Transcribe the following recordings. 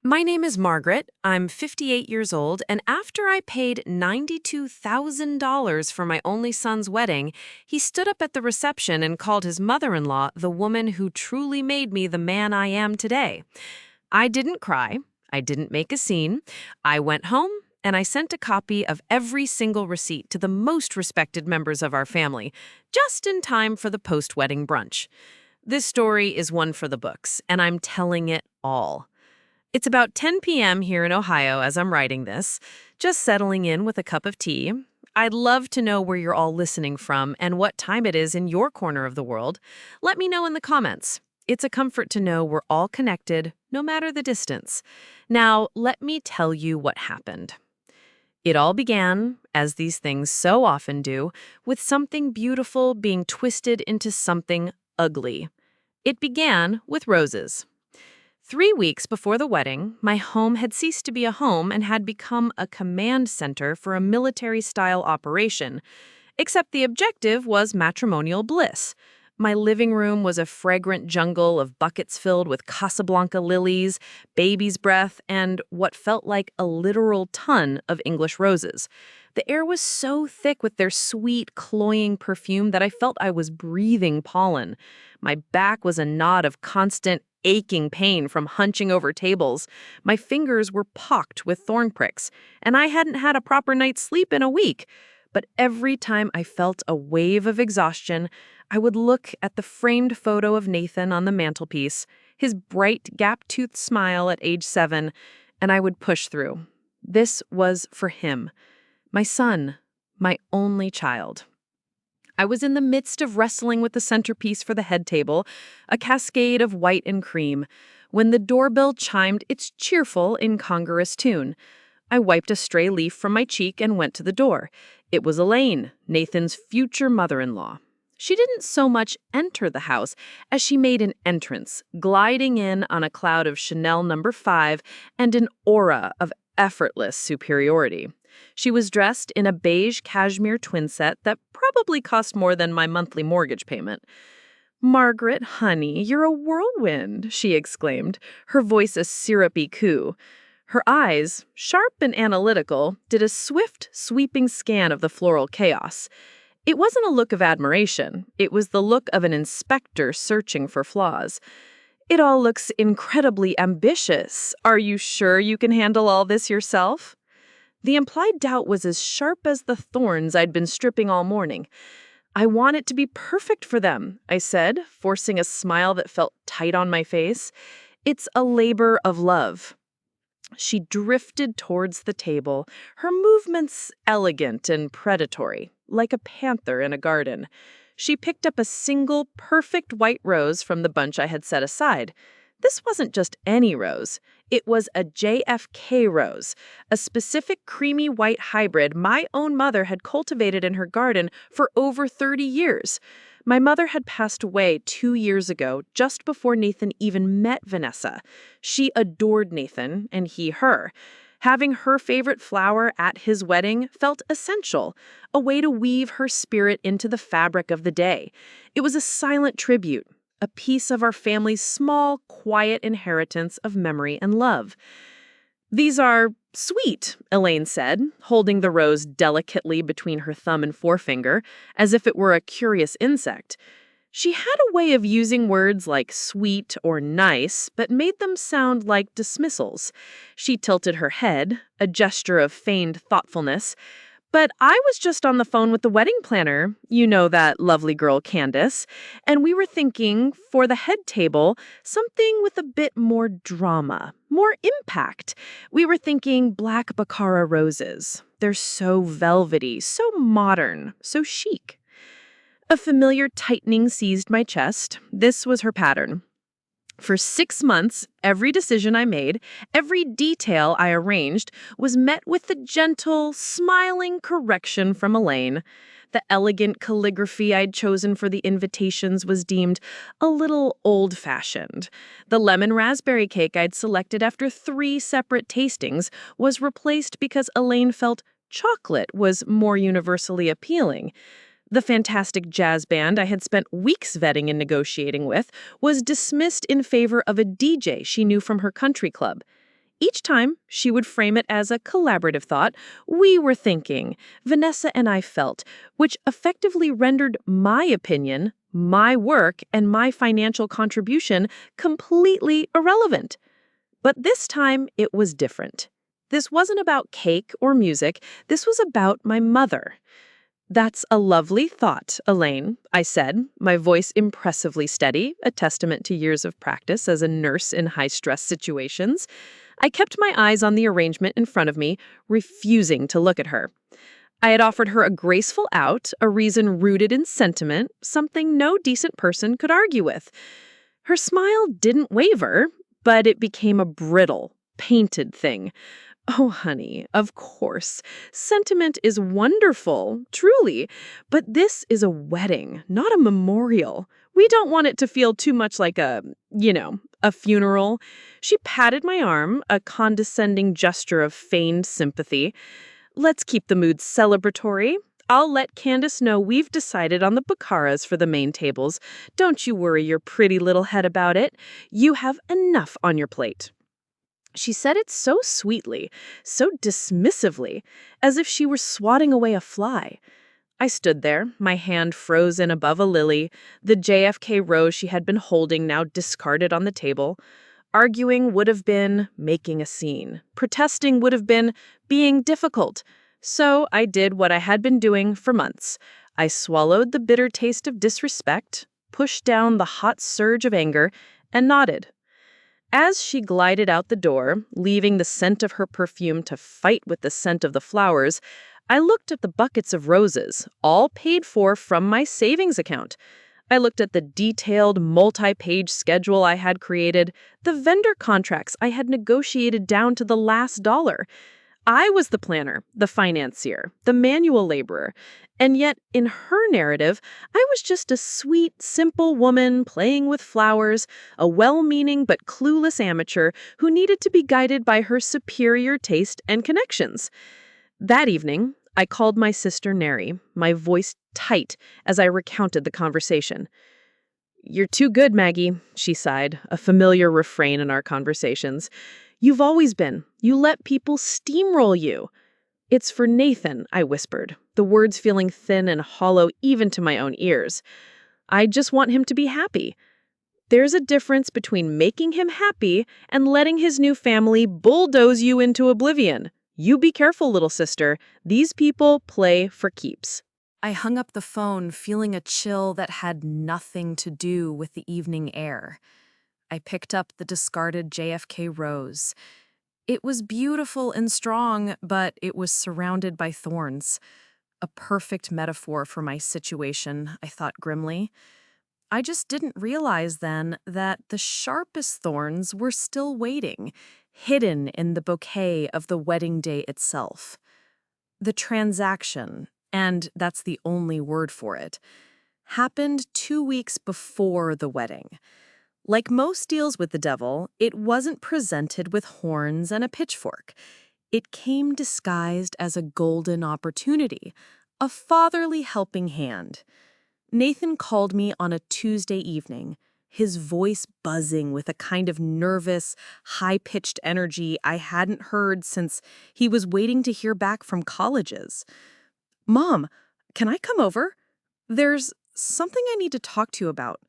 My name is Margaret. I'm 58 years old, and after I paid $92,000 for my only son's wedding, he stood up at the reception and called his mother-in-law the woman who truly made me the man I am today. I didn't cry. I didn't make a scene. I went home and I sent a copy of every single receipt to the most respected members of our family, just in time for the post-wedding brunch. This story is one for the books, and I'm telling it all. It's about 10 p.m. here in Ohio as I'm writing this, just settling in with a cup of tea. I'd love to know where you're all listening from and what time it is in your corner of the world. Let me know in the comments. It's a comfort to know we're all connected, no matter the distance. Now, let me tell you what happened. It all began, as these things so often do, with something beautiful being twisted into something ugly. It began with roses. 3 weeks before the wedding, my home had ceased to be a home and had become a command center for a military-style operation, except the objective was matrimonial bliss. My living room was a fragrant jungle of buckets filled with Casablanca lilies, baby's breath, and what felt like a literal ton of English roses. The air was so thick with their sweet, cloying perfume that I felt I was breathing pollen. My back was a knot of constant, aching pain from hunching over tables. My fingers were pocked with thorn pricks, and I hadn't had a proper night's sleep in a week. But every time I felt a wave of exhaustion, I would look at the framed photo of Nathan on the mantelpiece, his bright, gap-toothed smile at age 7, and I would push through. This was for him. My son, my only child. I was in the midst of wrestling with the centerpiece for the head table, a cascade of white and cream, when the doorbell chimed its cheerful, incongruous tune. I wiped a stray leaf from my cheek and went to the door. It was Elaine, Nathan's future mother-in-law. She didn't so much enter the house as she made an entrance, gliding in on a cloud of Chanel No. 5 and an aura of effortless superiority. She was dressed in a beige cashmere twin set that probably cost more than my monthly mortgage payment. "Margaret, honey, you're a whirlwind," she exclaimed, her voice a syrupy coo. Her eyes, sharp and analytical, did a swift, sweeping scan of the floral chaos. It wasn't a look of admiration. It was the look of an inspector searching for flaws. "It all looks incredibly ambitious. Are you sure you can handle all this yourself?" The implied doubt was as sharp as the thorns I'd been stripping all morning. "I want it to be perfect for them," I said, forcing a smile that felt tight on my face. "It's a labor of love." She drifted towards the table, her movements elegant and predatory, like a panther in a garden. She picked up a single perfect white rose from the bunch I had set aside. This wasn't just any rose. It was a JFK rose, a specific creamy white hybrid my own mother had cultivated in her garden for over 30 years. My mother had passed away 2 years ago, just before Nathan even met Vanessa. She adored Nathan, and he her. Having her favorite flower at his wedding felt essential, a way to weave her spirit into the fabric of the day. It was a silent tribute, a piece of our family's small, quiet inheritance of memory and love. "These are sweet," Elaine said, holding the rose delicately between her thumb and forefinger, as if it were a curious insect. She had a way of using words like sweet or nice, but made them sound like dismissals. She tilted her head, a gesture of feigned thoughtfulness. "But I was just on the phone with the wedding planner, you know, that lovely girl Candace, and we were thinking, for the head table, something with a bit more drama, more impact. We were thinking black baccara roses. They're so velvety, so modern, so chic." A familiar tightening seized my chest. This was her pattern. For 6 months, every decision I made, every detail I arranged, was met with the gentle, smiling correction from Elaine. The elegant calligraphy I'd chosen for the invitations was deemed a little old-fashioned. The lemon raspberry cake I'd selected after 3 separate tastings was replaced because Elaine felt chocolate was more universally appealing. The fantastic jazz band I had spent weeks vetting and negotiating with was dismissed in favor of a DJ she knew from her country club. Each time, she would frame it as a collaborative thought. We were thinking, Vanessa and I felt, which effectively rendered my opinion, my work, and my financial contribution completely irrelevant. But this time, it was different. This wasn't about cake or music. This was about my mother. That's a lovely thought, Elaine, I said, my voice impressively steady, a testament to years of practice as a nurse in high-stress situations. I kept my eyes on the arrangement in front of me, refusing to look at her. I had offered her a graceful out, a reason rooted in sentiment, something no decent person could argue with. Her smile didn't waver, but it became a brittle, painted thing. Oh, honey, of course. Sentiment is wonderful, truly. But this is a wedding, not a memorial. We don't want it to feel too much like a funeral. She patted my arm, a condescending gesture of feigned sympathy. Let's keep the mood celebratory. I'll let Candace know we've decided on the baccaras for the main tables. Don't you worry your pretty little head about it. You have enough on your plate. She said it so sweetly, so dismissively, as if she were swatting away a fly. I stood there, my hand frozen above a lily, the JFK rose she had been holding now discarded on the table. Arguing would have been making a scene. Protesting would have been being difficult. So I did what I had been doing for months. I swallowed the bitter taste of disrespect, pushed down the hot surge of anger, and nodded. As she glided out the door, leaving the scent of her perfume to fight with the scent of the flowers, I looked at the buckets of roses, all paid for from my savings account. I looked at the detailed, multi-page schedule I had created, the vendor contracts I had negotiated down to the last dollar. I was the planner, the financier, the manual laborer, and yet in her narrative, I was just a sweet, simple woman playing with flowers, a well-meaning but clueless amateur who needed to be guided by her superior taste and connections. That evening, I called my sister Neri, my voice tight as I recounted the conversation. "You're too good, Maggie," she sighed, a familiar refrain in our conversations. "You've always been. You let people steamroll you." "It's for Nathan," I whispered, the words feeling thin and hollow even to my own ears. "I just want him to be happy." There's a difference between making him happy and letting his new family bulldoze you into oblivion. You be careful, little sister. These people play for keeps. I hung up the phone, feeling a chill that had nothing to do with the evening air. I picked up the discarded JFK rose. It was beautiful and strong, but it was surrounded by thorns. A perfect metaphor for my situation, I thought grimly. I just didn't realize then that the sharpest thorns were still waiting, hidden in the bouquet of the wedding day itself. The transaction, and that's the only word for it, happened 2 weeks before the wedding. Like most deals with the devil, it wasn't presented with horns and a pitchfork. It came disguised as a golden opportunity, a fatherly helping hand. Nathan called me on a Tuesday evening, his voice buzzing with a kind of nervous, high-pitched energy I hadn't heard since he was waiting to hear back from colleges. "Mom, can I come over? There's something I need to talk to you about.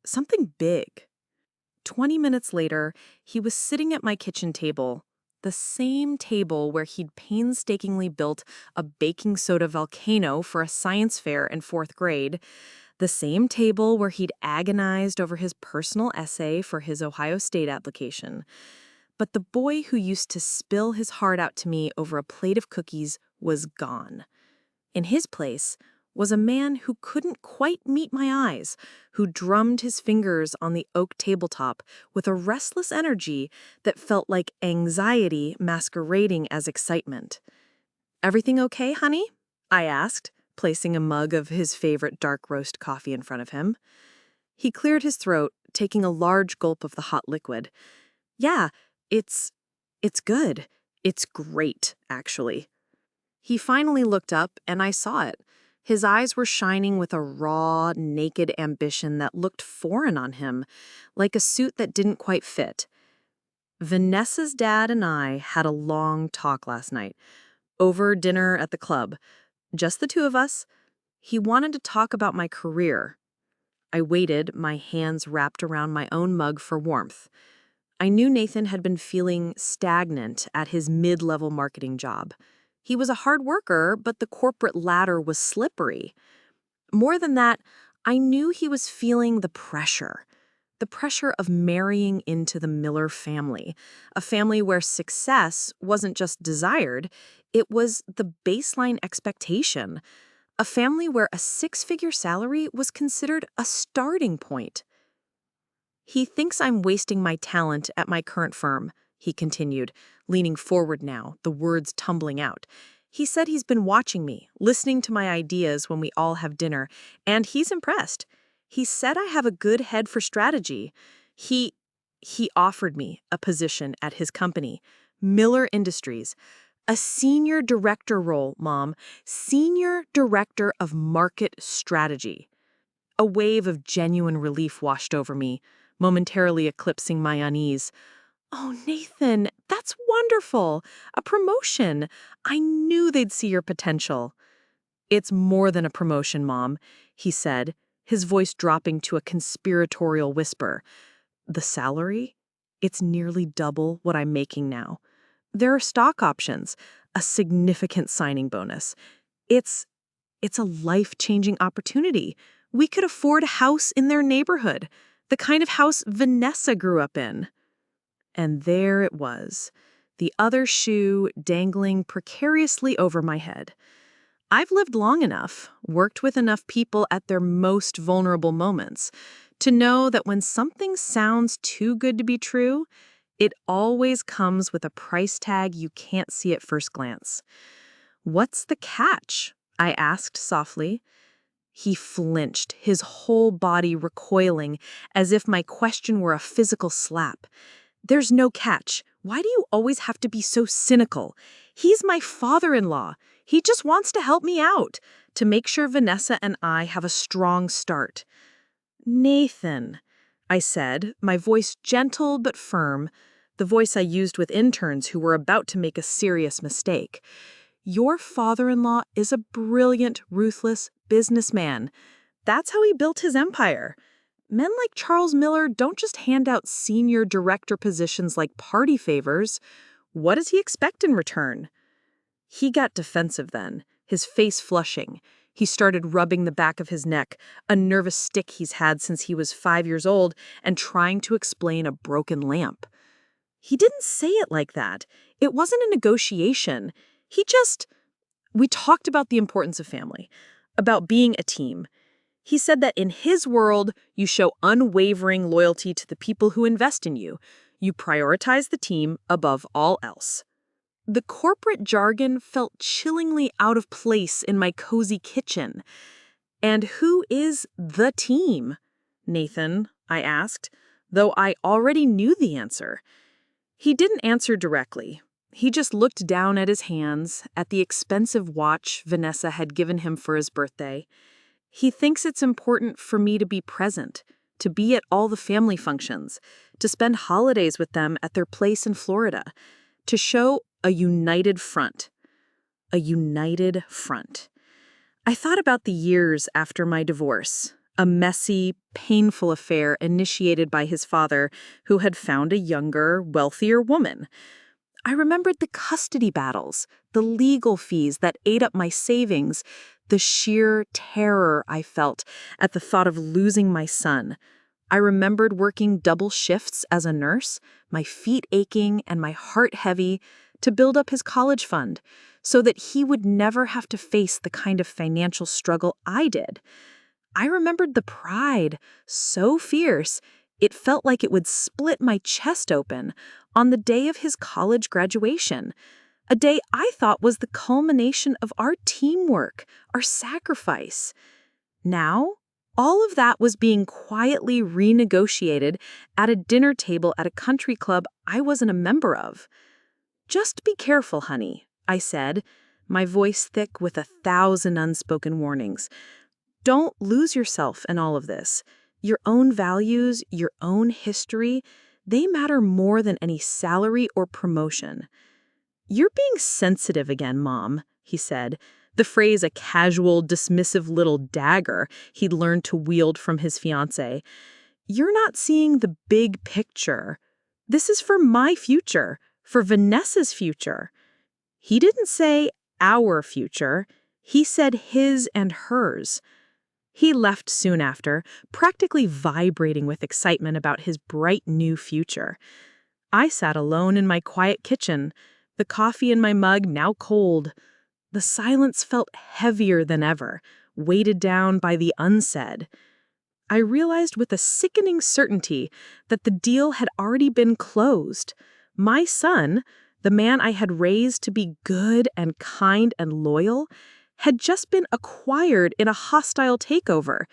Something big." 20 minutes later, he was sitting at my kitchen table, the same table where he'd painstakingly built a baking soda volcano for a science fair in 4th grade, the same table where he'd agonized over his personal essay for his Ohio State application. But the boy who used to spill his heart out to me over a plate of cookies was gone. In his place was a man who couldn't quite meet my eyes, who drummed his fingers on the oak tabletop with a restless energy that felt like anxiety masquerading as excitement. "Everything okay, honey?" I asked, placing a mug of his favorite dark roast coffee in front of him. He cleared his throat, taking a large gulp of the hot liquid. "Yeah, it's good. It's great, actually." He finally looked up, and I saw it. His eyes were shining with a raw, naked ambition that looked foreign on him, like a suit that didn't quite fit. Vanessa's dad and I had a long talk last night, over dinner at the club. Just the two of us. He wanted to talk about my career. I waited, my hands wrapped around my own mug for warmth. I knew Nathan had been feeling stagnant at his mid-level marketing job. He was a hard worker, but the corporate ladder was slippery. More than that, I knew he was feeling the pressure of marrying into the Miller family, a family where success wasn't just desired, it was the baseline expectation, a family where a six-figure salary was considered a starting point. He thinks I'm wasting my talent at my current firm, he continued, leaning forward now, the words tumbling out. He said he's been watching me, listening to my ideas when we all have dinner, and he's impressed. He said I have a good head for strategy. He offered me a position at his company, Miller Industries, a senior director role, Mom, senior director of market strategy. A wave of genuine relief washed over me, momentarily eclipsing my unease. Oh, Nathan, that's wonderful. A promotion. I knew they'd see your potential. It's more than a promotion, Mom, he said, his voice dropping to a conspiratorial whisper. The salary? It's nearly double what I'm making now. There are stock options, a significant signing bonus. It's a life-changing opportunity. We could afford a house in their neighborhood, the kind of house Vanessa grew up in. And there it was, the other shoe dangling precariously over my head. I've lived long enough, worked with enough people at their most vulnerable moments, to know that when something sounds too good to be true, it always comes with a price tag you can't see at first glance. What's the catch? I asked softly. He flinched, his whole body recoiling, as if my question were a physical slap. There's no catch. Why do you always have to be so cynical? He's my father-in-law. He just wants to help me out, to make sure Vanessa and I have a strong start. Nathan, I said, my voice gentle but firm, the voice I used with interns who were about to make a serious mistake. Your father-in-law is a brilliant, ruthless businessman. That's how he built his empire. Men like Charles Miller don't just hand out senior director positions like party favors. What does he expect in return? He got defensive then, his face flushing. He started rubbing the back of his neck, a nervous stick he's had since he was 5 years old, and trying to explain a broken lamp. He didn't say it like that. It wasn't a negotiation. We talked about the importance of family, about being a team. He said that in his world, you show unwavering loyalty to the people who invest in you. You prioritize the team above all else. The corporate jargon felt chillingly out of place in my cozy kitchen. And who is the team? Nathan, I asked, though I already knew the answer. He didn't answer directly. He just looked down at his hands, at the expensive watch Vanessa had given him for his birthday. He thinks it's important for me to be present, to be at all the family functions, to spend holidays with them at their place in Florida, to show a united front. A united front. I thought about the years after my divorce, a messy, painful affair initiated by his father, who had found a younger, wealthier woman. I remembered the custody battles, the legal fees that ate up my savings, the sheer terror I felt at the thought of losing my son. I remembered working double shifts as a nurse, my feet aching and my heart heavy, to build up his college fund, so that he would never have to face the kind of financial struggle I did. I remembered the pride, so fierce, it felt like it would split my chest open, on the day of his college graduation, a day I thought was the culmination of our teamwork, our sacrifice. Now, all of that was being quietly renegotiated at a dinner table at a country club I wasn't a member of. Just be careful, honey, I said, my voice thick with 1,000 unspoken warnings. Don't lose yourself in all of this. Your own values, your own history, They matter more than any salary or promotion. "You're being sensitive again, Mom," he said, the phrase a casual, dismissive little dagger he'd learned to wield from his fiancée. "You're not seeing the big picture. This is for my future, for Vanessa's future." He didn't say our future. He said his and hers. He left soon after, practically vibrating with excitement about his bright new future. I sat alone in my quiet kitchen, the coffee in my mug now cold. The silence felt heavier than ever, weighted down by the unsaid. I realized with a sickening certainty that the deal had already been closed. My son, the man I had raised to be good and kind and loyal, had just been acquired in a hostile takeover,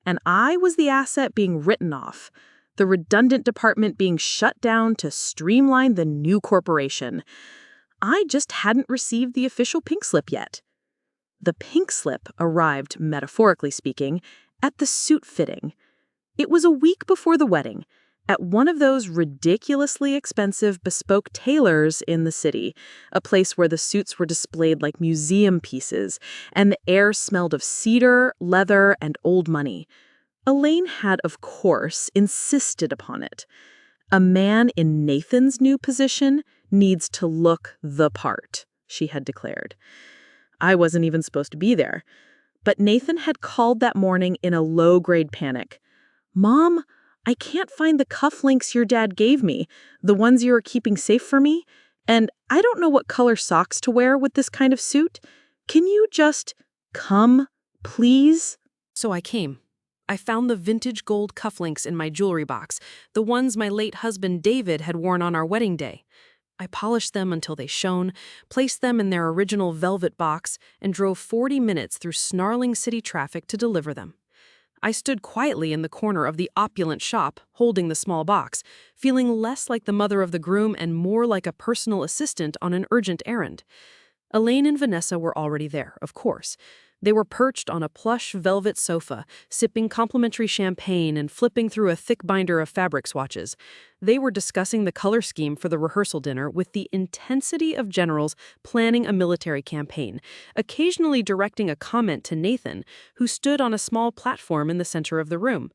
and I was the asset being written off, the redundant department being shut down to streamline the new corporation. I just hadn't received the official pink slip yet. The pink slip arrived, metaphorically speaking, at the suit fitting. It was a week before the wedding, at one of those ridiculously expensive bespoke tailors in the city, a place where the suits were displayed like museum pieces, and the air smelled of cedar, leather, and old money. Elaine had, of course, insisted upon it. A man in Nathan's new position needs to look the part, she had declared. I wasn't even supposed to be there. But Nathan had called that morning in a low-grade panic. "Mom, I can't find the cufflinks your dad gave me, the ones you are keeping safe for me, and I don't know what color socks to wear with this kind of suit. Can you just come, please?" So I came. I found the vintage gold cufflinks in my jewelry box, the ones my late husband David had worn on our wedding day. I polished them until they shone, placed them in their original velvet box, and drove 40 minutes through snarling city traffic to deliver them. I stood quietly in the corner of the opulent shop, holding the small box, feeling less like the mother of the groom and more like a personal assistant on an urgent errand. Elaine and Vanessa were already there, of course. They were perched on a plush velvet sofa, sipping complimentary champagne and flipping through a thick binder of fabric swatches. They were discussing the color scheme for the rehearsal dinner with the intensity of generals planning a military campaign, occasionally directing a comment to Nathan, who stood on a small platform in the center of the room.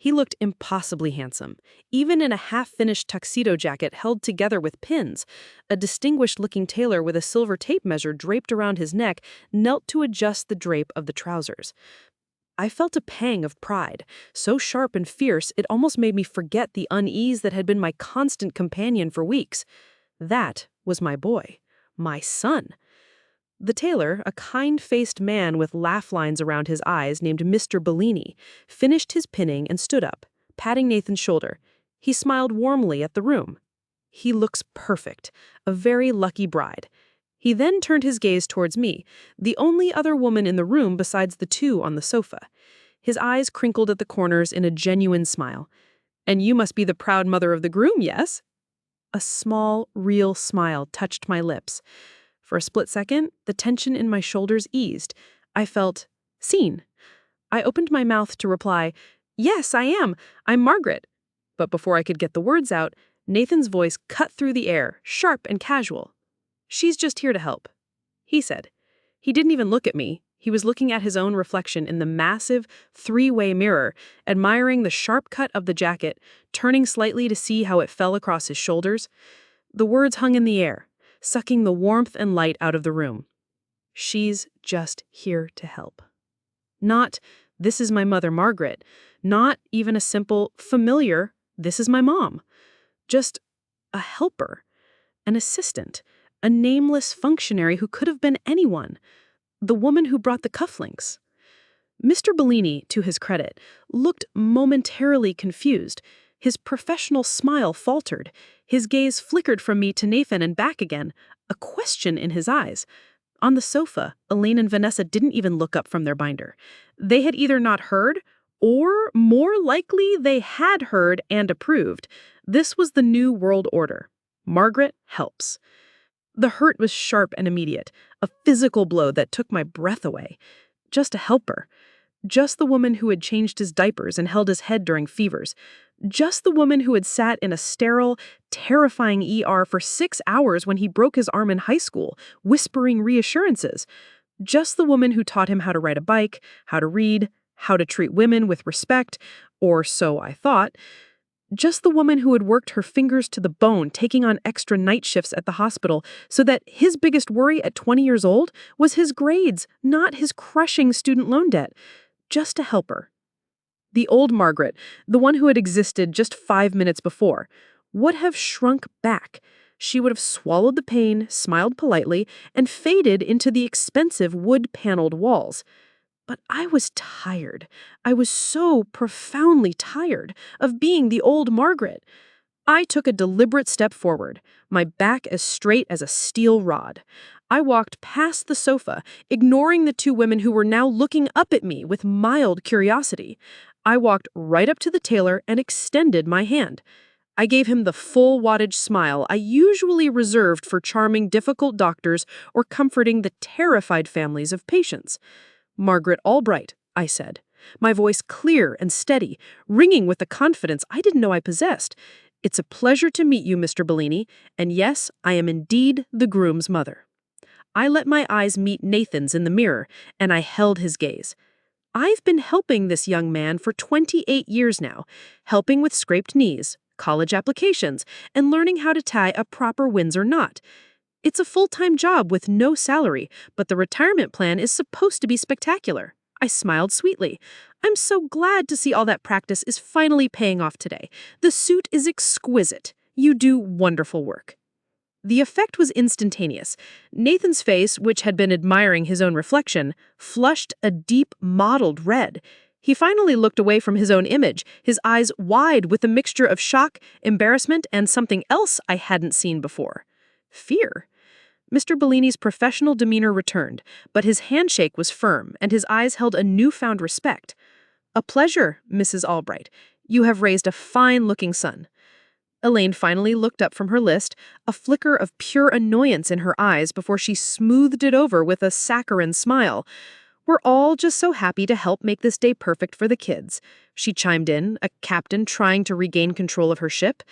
He looked impossibly handsome, even in a half-finished tuxedo jacket held together with pins. A distinguished-looking tailor with a silver tape measure draped around his neck knelt to adjust the drape of the trousers. I felt a pang of pride, so sharp and fierce it almost made me forget the unease that had been my constant companion for weeks. That was my boy, my son. The tailor, a kind-faced man with laugh lines around his eyes named Mr. Bellini, finished his pinning and stood up, patting Nathan's shoulder. He smiled warmly at the room. "He looks perfect, a very lucky bride." He then turned his gaze towards me, the only other woman in the room besides the two on the sofa. His eyes crinkled at the corners in a genuine smile. "And you must be the proud mother of the groom, yes?" A small, real smile touched my lips. For a split second, the tension in my shoulders eased. I felt seen. I opened my mouth to reply, "Yes, I am. I'm Margaret." But before I could get the words out, Nathan's voice cut through the air, sharp and casual. "She's just here to help," he said. He didn't even look at me. He was looking at his own reflection in the massive, three-way mirror, admiring the sharp cut of the jacket, turning slightly to see how it fell across his shoulders. The words hung in the air, sucking the warmth and light out of the room. She's just here to help. Not, "This is my mother, Margaret." Not even a simple, familiar, "This is my mom." Just a helper, an assistant, a nameless functionary who could have been anyone. The woman who brought the cufflinks. Mr. Bellini, to his credit, looked momentarily confused. His professional smile faltered. His gaze flickered from me to Nathan and back again, a question in his eyes. On the sofa, Elaine and Vanessa didn't even look up from their binder. They had either not heard, or more likely they had heard and approved. This was the new world order. Margaret helps. The hurt was sharp and immediate, a physical blow that took my breath away. Just a helper. Just the woman who had changed his diapers and held his head during fevers. Just the woman who had sat in a sterile, terrifying ER for 6 hours when he broke his arm in high school, whispering reassurances. Just the woman who taught him how to ride a bike, how to read, how to treat women with respect, or so I thought. Just the woman who had worked her fingers to the bone, taking on extra night shifts at the hospital, so that his biggest worry at 20 years old was his grades, not his crushing student loan debt. Just a helper. The old Margaret, the one who had existed just 5 minutes before, would have shrunk back. She would have swallowed the pain, smiled politely, and faded into the expensive wood-paneled walls. But I was tired. I was so profoundly tired of being the old Margaret. I took a deliberate step forward, my back as straight as a steel rod. I walked past the sofa, ignoring the two women who were now looking up at me with mild curiosity. I walked right up to the tailor and extended my hand. I gave him the full wattage smile I usually reserved for charming difficult doctors or comforting the terrified families of patients. "Margaret Albright," I said, my voice clear and steady, ringing with the confidence I didn't know I possessed. "It's a pleasure to meet you, Mr. Bellini, and yes, I am indeed the groom's mother." I let my eyes meet Nathan's in the mirror, and I held his gaze. I've been helping this young man for 28 years now, helping with scraped knees, college applications, and learning how to tie a proper Windsor knot. It's a full-time job with no salary, but the retirement plan is supposed to be spectacular. I smiled sweetly. "I'm so glad to see all that practice is finally paying off today. The suit is exquisite. You do wonderful work." The effect was instantaneous. Nathan's face, which had been admiring his own reflection, flushed a deep, mottled red. He finally looked away from his own image, his eyes wide with a mixture of shock, embarrassment, and something else I hadn't seen before. Fear. Mr. Bellini's professional demeanor returned, but his handshake was firm, and his eyes held a newfound respect. "A pleasure, Mrs. Albright. You have raised a fine-looking son." Elaine finally looked up from her list, a flicker of pure annoyance in her eyes before she smoothed it over with a saccharine smile. "We're all just so happy to help make this day perfect for the kids," she chimed in, a captain trying to regain control of her ship.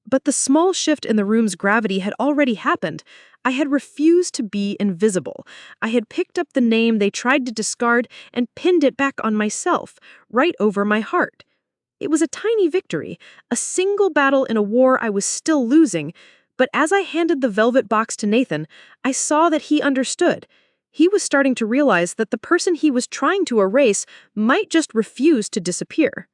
But the small shift in the room's gravity had already happened. I had refused to be invisible. I had picked up the name they tried to discard and pinned it back on myself, right over my heart. It was a tiny victory, a single battle in a war I was still losing, but as I handed the velvet box to Nathan, I saw that he understood. He was starting to realize that the person he was trying to erase might just refuse to disappear.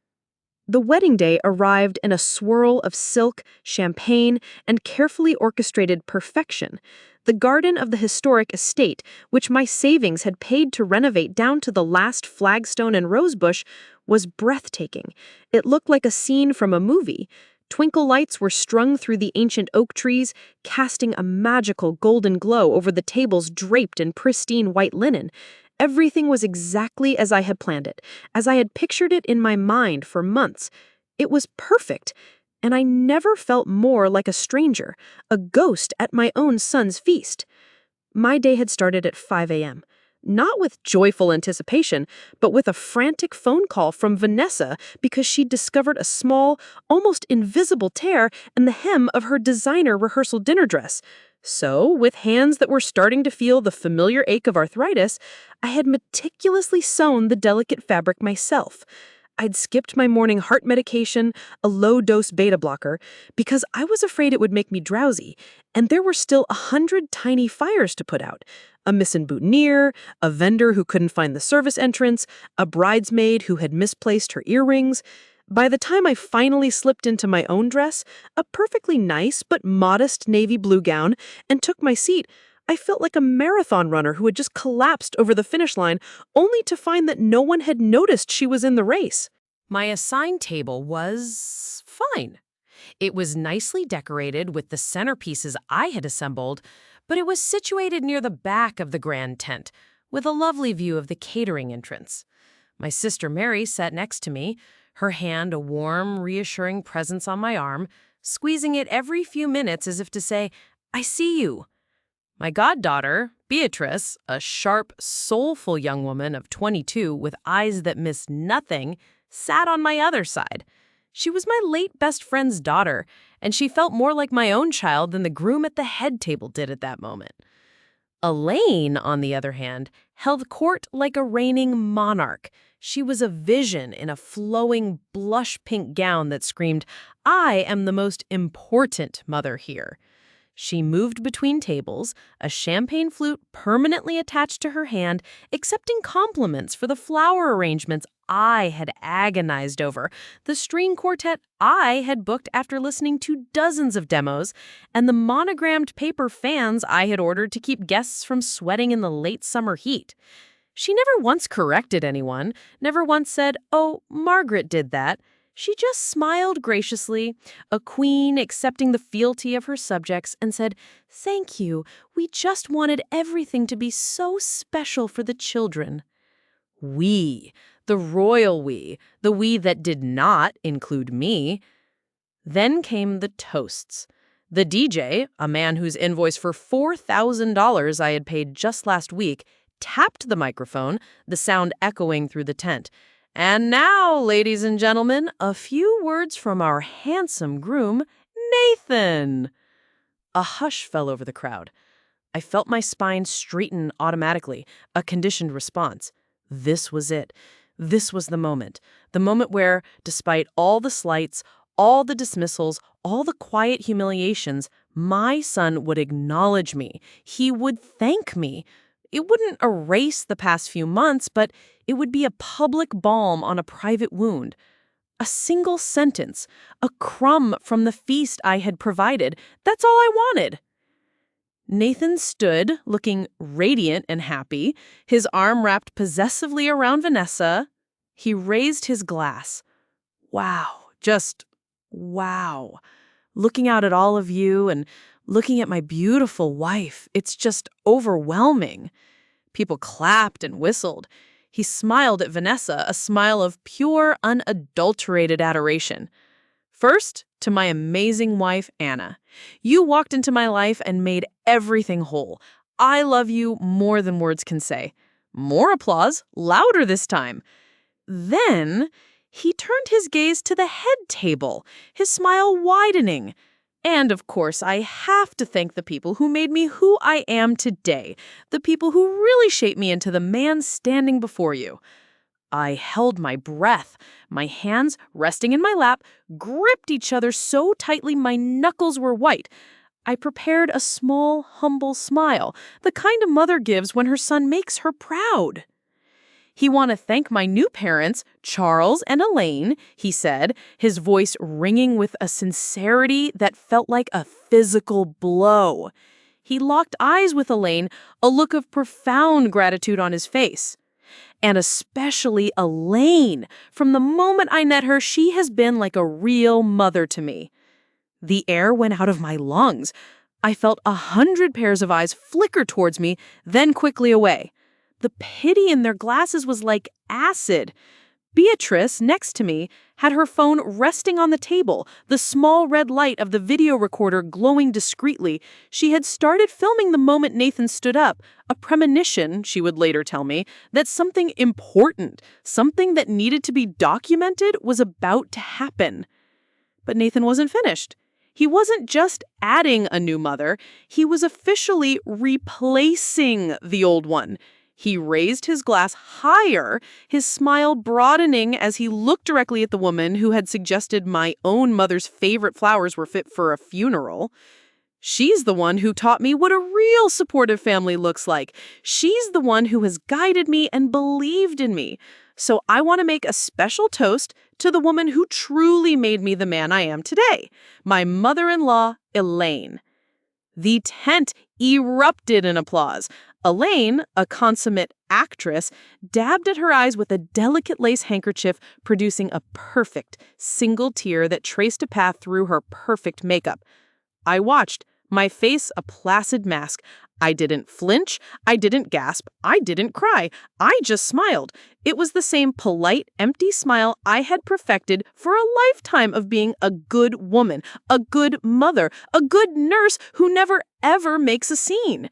The wedding day arrived in a swirl of silk, champagne, and carefully orchestrated perfection. The garden of the historic estate, which my savings had paid to renovate down to the last flagstone and rosebush, was breathtaking. It looked like a scene from a movie. Twinkle lights were strung through the ancient oak trees, casting a magical golden glow over the tables draped in pristine white linen. Everything was exactly as I had planned it, as I had pictured it in my mind for months. It was perfect, and I never felt more like a stranger, a ghost at my own son's feast. My day had started at 5 a.m., not with joyful anticipation, but with a frantic phone call from Vanessa because she'd discovered a small, almost invisible tear in the hem of her designer rehearsal dinner dress. So, with hands that were starting to feel the familiar ache of arthritis, I had meticulously sewn the delicate fabric myself. I'd skipped my morning heart medication, a low-dose beta blocker, because I was afraid it would make me drowsy, and there were still 100 tiny fires to put out. A missing boutonniere, a vendor who couldn't find the service entrance, a bridesmaid who had misplaced her earrings. By the time I finally slipped into my own dress, a perfectly nice but modest navy blue gown, and took my seat, I felt like a marathon runner who had just collapsed over the finish line, only to find that no one had noticed she was in the race. My assigned table was fine. It was nicely decorated with the centerpieces I had assembled, but it was situated near the back of the grand tent, with a lovely view of the catering entrance. My sister Mary sat next to me, her hand a warm, reassuring presence on my arm, squeezing it every few minutes as if to say, "I see you." My goddaughter, Beatrice, a sharp, soulful young woman of 22 with eyes that miss nothing, sat on my other side. She was my late best friend's daughter, and she felt more like my own child than the groom at the head table did at that moment. Elaine, on the other hand, held court like a reigning monarch. She was a vision in a flowing blush pink gown that screamed, "I am the most important mother here." She moved between tables, a champagne flute permanently attached to her hand, accepting compliments for the flower arrangements I had agonized over, the string quartet I had booked after listening to dozens of demos, and the monogrammed paper fans I had ordered to keep guests from sweating in the late summer heat. She never once corrected anyone, never once said, "Oh, Margaret did that." She just smiled graciously, a queen accepting the fealty of her subjects, and said, "Thank you. We just wanted everything to be so special for the children." We, the royal we, the we that did not include me. Then came the toasts. The DJ, a man whose invoice for $4,000 I had paid just last week, tapped the microphone, the sound echoing through the tent. "And now, ladies and gentlemen, a few words from our handsome groom, Nathan." A hush fell over the crowd. I felt my spine straighten automatically, a conditioned response. This was it. This was the moment. The moment where, despite all the slights, all the dismissals, all the quiet humiliations, my son would acknowledge me. He would thank me. It wouldn't erase the past few months, but it would be a public balm on a private wound. A single sentence, a crumb from the feast I had provided, that's all I wanted. Nathan stood, looking radiant and happy, his arm wrapped possessively around Vanessa. He raised his glass. Wow, just wow. Looking out at all of you and looking at my beautiful wife, it's just overwhelming. People clapped and whistled. He smiled at Vanessa, a smile of pure, unadulterated adoration. First, to my amazing wife, Anna. You walked into my life and made everything whole. I love you more than words can say. More applause, louder this time. Then, he turned his gaze to the head table, his smile widening. And, of course, I have to thank the people who made me who I am today, the people who really shaped me into the man standing before you. I held my breath. My hands, resting in my lap, gripped each other so tightly my knuckles were white. I prepared a small, humble smile, the kind a mother gives when her son makes her proud. "He want to thank my new parents, Charles and Elaine," he said, his voice ringing with a sincerity that felt like a physical blow. He locked eyes with Elaine, a look of profound gratitude on his face. "And especially Elaine. From the moment I met her, she has been like a real mother to me." The air went out of my lungs. I felt 100 pairs of eyes flicker towards me, then quickly away. The pity in their glasses was like acid. Beatrice, next to me, had her phone resting on the table, the small red light of the video recorder glowing discreetly. She had started filming the moment Nathan stood up, a premonition, she would later tell me, that something important, something that needed to be documented, was about to happen. But Nathan wasn't finished. He wasn't just adding a new mother, he was officially replacing the old one. He raised his glass higher, his smile broadening as he looked directly at the woman who had suggested my own mother's favorite flowers were fit for a funeral. She's the one who taught me what a real supportive family looks like. She's the one who has guided me and believed in me. So I want to make a special toast to the woman who truly made me the man I am today, my mother-in-law, Elaine. The tent erupted in applause. Elaine, a consummate actress, dabbed at her eyes with a delicate lace handkerchief, producing a perfect single tear that traced a path through her perfect makeup. I watched, my face a placid mask. I didn't flinch, I didn't gasp, I didn't cry. I just smiled. It was the same polite, empty smile I had perfected for a lifetime of being a good woman, a good mother, a good nurse who never ever makes a scene.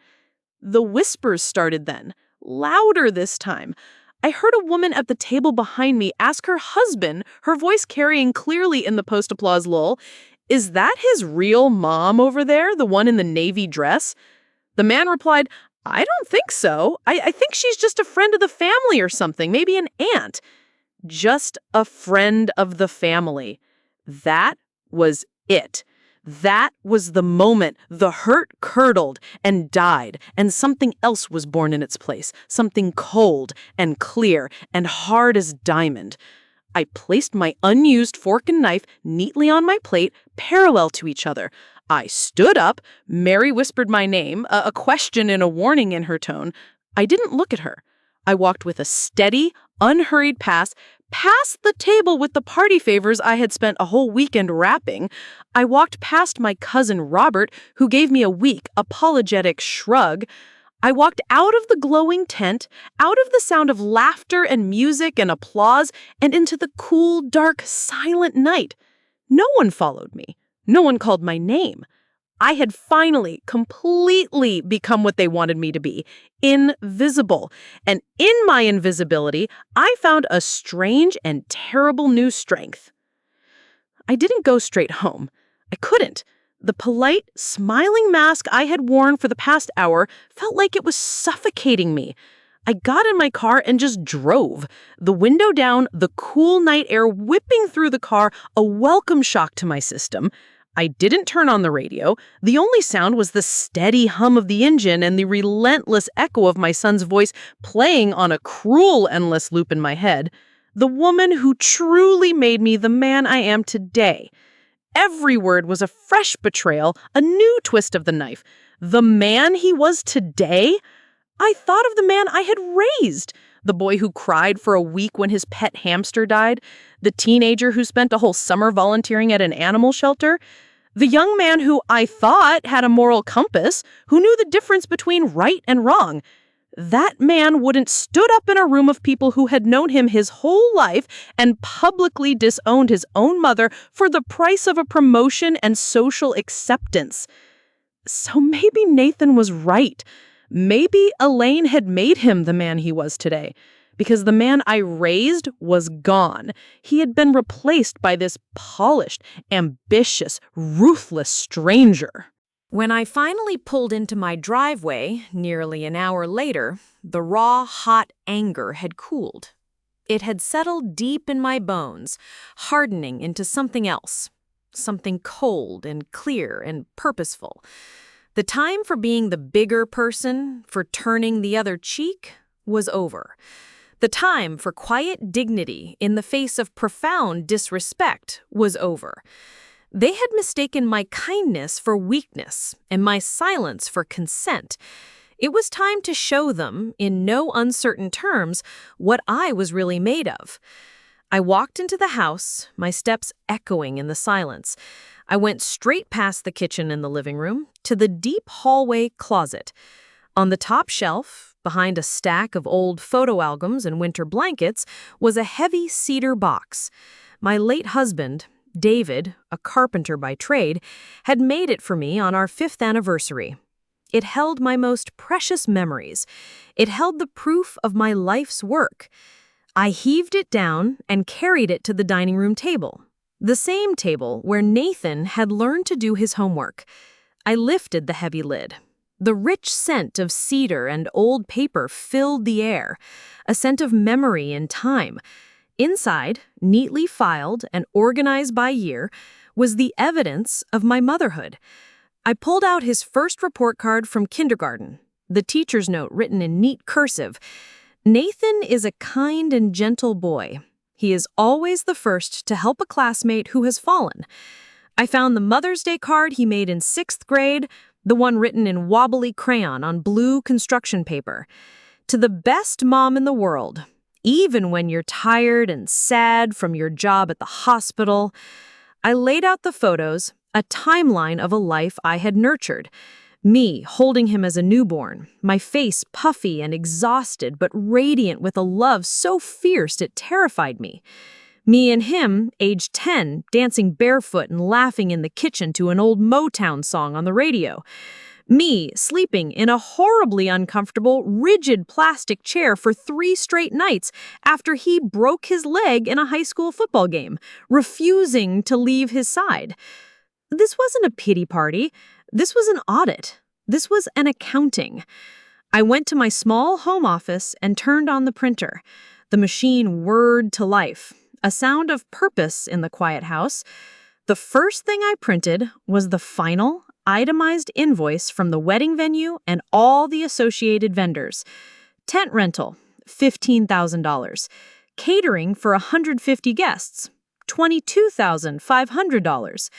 The whispers started then, louder this time. I heard a woman at the table behind me ask her husband, her voice carrying clearly in the post-applause lull, "Is that his real mom over there, the one in the navy dress?" The man replied, "I don't think so. I think she's just a friend of the family or something, maybe an aunt." Just a friend of the family. That was it. That was the moment the hurt curdled and died, and something else was born in its place, something cold and clear and hard as diamond. I placed my unused fork and knife neatly on my plate, parallel to each other. I stood up. Mary whispered my name, a question and a warning in her tone. I didn't look at her. I walked with a steady, unhurried pass, past the table with the party favors I had spent a whole weekend wrapping. I walked past my cousin Robert, who gave me a weak, apologetic shrug. I walked out of the glowing tent, out of the sound of laughter and music and applause, and into the cool, dark, silent night. No one followed me. No one called my name. I had finally, completely become what they wanted me to be, invisible. And in my invisibility, I found a strange and terrible new strength. I didn't go straight home. I couldn't. The polite, smiling mask I had worn for the past hour felt like it was suffocating me. I got in my car and just drove. The window down, the cool night air whipping through the car, a welcome shock to my system. I didn't turn on the radio. The only sound was the steady hum of the engine and the relentless echo of my son's voice playing on a cruel, endless loop in my head. The woman who truly made me the man I am today. Every word was a fresh betrayal, a new twist of the knife. The man he was today? I thought of the man I had raised. The boy who cried for a week when his pet hamster died. The teenager who spent a whole summer volunteering at an animal shelter. The young man who I thought had a moral compass, who knew the difference between right and wrong. That man wouldn't stood up in a room of people who had known him his whole life and publicly disowned his own mother for the price of a promotion and social acceptance. So maybe Nathan was right. Maybe Elaine had made him the man he was today, because the man I raised was gone. He had been replaced by this polished, ambitious, ruthless stranger. When I finally pulled into my driveway, nearly an hour later, the raw, hot anger had cooled. It had settled deep in my bones, hardening into something else, something cold and clear and purposeful. The time for being the bigger person, for turning the other cheek, was over. The time for quiet dignity in the face of profound disrespect was over. They had mistaken my kindness for weakness and my silence for consent. It was time to show them, in no uncertain terms, what I was really made of. I walked into the house, my steps echoing in the silence. I went straight past the kitchen and the living room to the deep hallway closet. On the top shelf, behind a stack of old photo albums and winter blankets, was a heavy cedar box. My late husband, David, a carpenter by trade, had made it for me on our 5th anniversary. It held my most precious memories. It held the proof of my life's work. I heaved it down and carried it to the dining room table, the same table where Nathan had learned to do his homework. I lifted the heavy lid. The rich scent of cedar and old paper filled the air, a scent of memory and time. Inside, neatly filed and organized by year, was the evidence of my motherhood. I pulled out his first report card from kindergarten, the teacher's note written in neat cursive. Nathan is a kind and gentle boy. He is always the first to help a classmate who has fallen. I found the Mother's Day card he made in 6th grade, the one written in wobbly crayon on blue construction paper. To the best mom in the world, even when you're tired and sad from your job at the hospital. I laid out the photos, a timeline of a life I had nurtured. Me holding him as a newborn, my face puffy and exhausted but radiant with a love so fierce it terrified me. Me and him, age 10, dancing barefoot and laughing in the kitchen to an old Motown song on the radio. Me sleeping in a horribly uncomfortable, rigid plastic chair for 3 straight nights after he broke his leg in a high school football game, refusing to leave his side. This wasn't a pity party. This was an audit. This was an accounting. I went to my small home office and turned on the printer. The machine whirred to life, a sound of purpose in the quiet house. The first thing I printed was the final, itemized invoice from the wedding venue and all the associated vendors. Tent rental, $15,000. Catering for 150 guests, $22,500.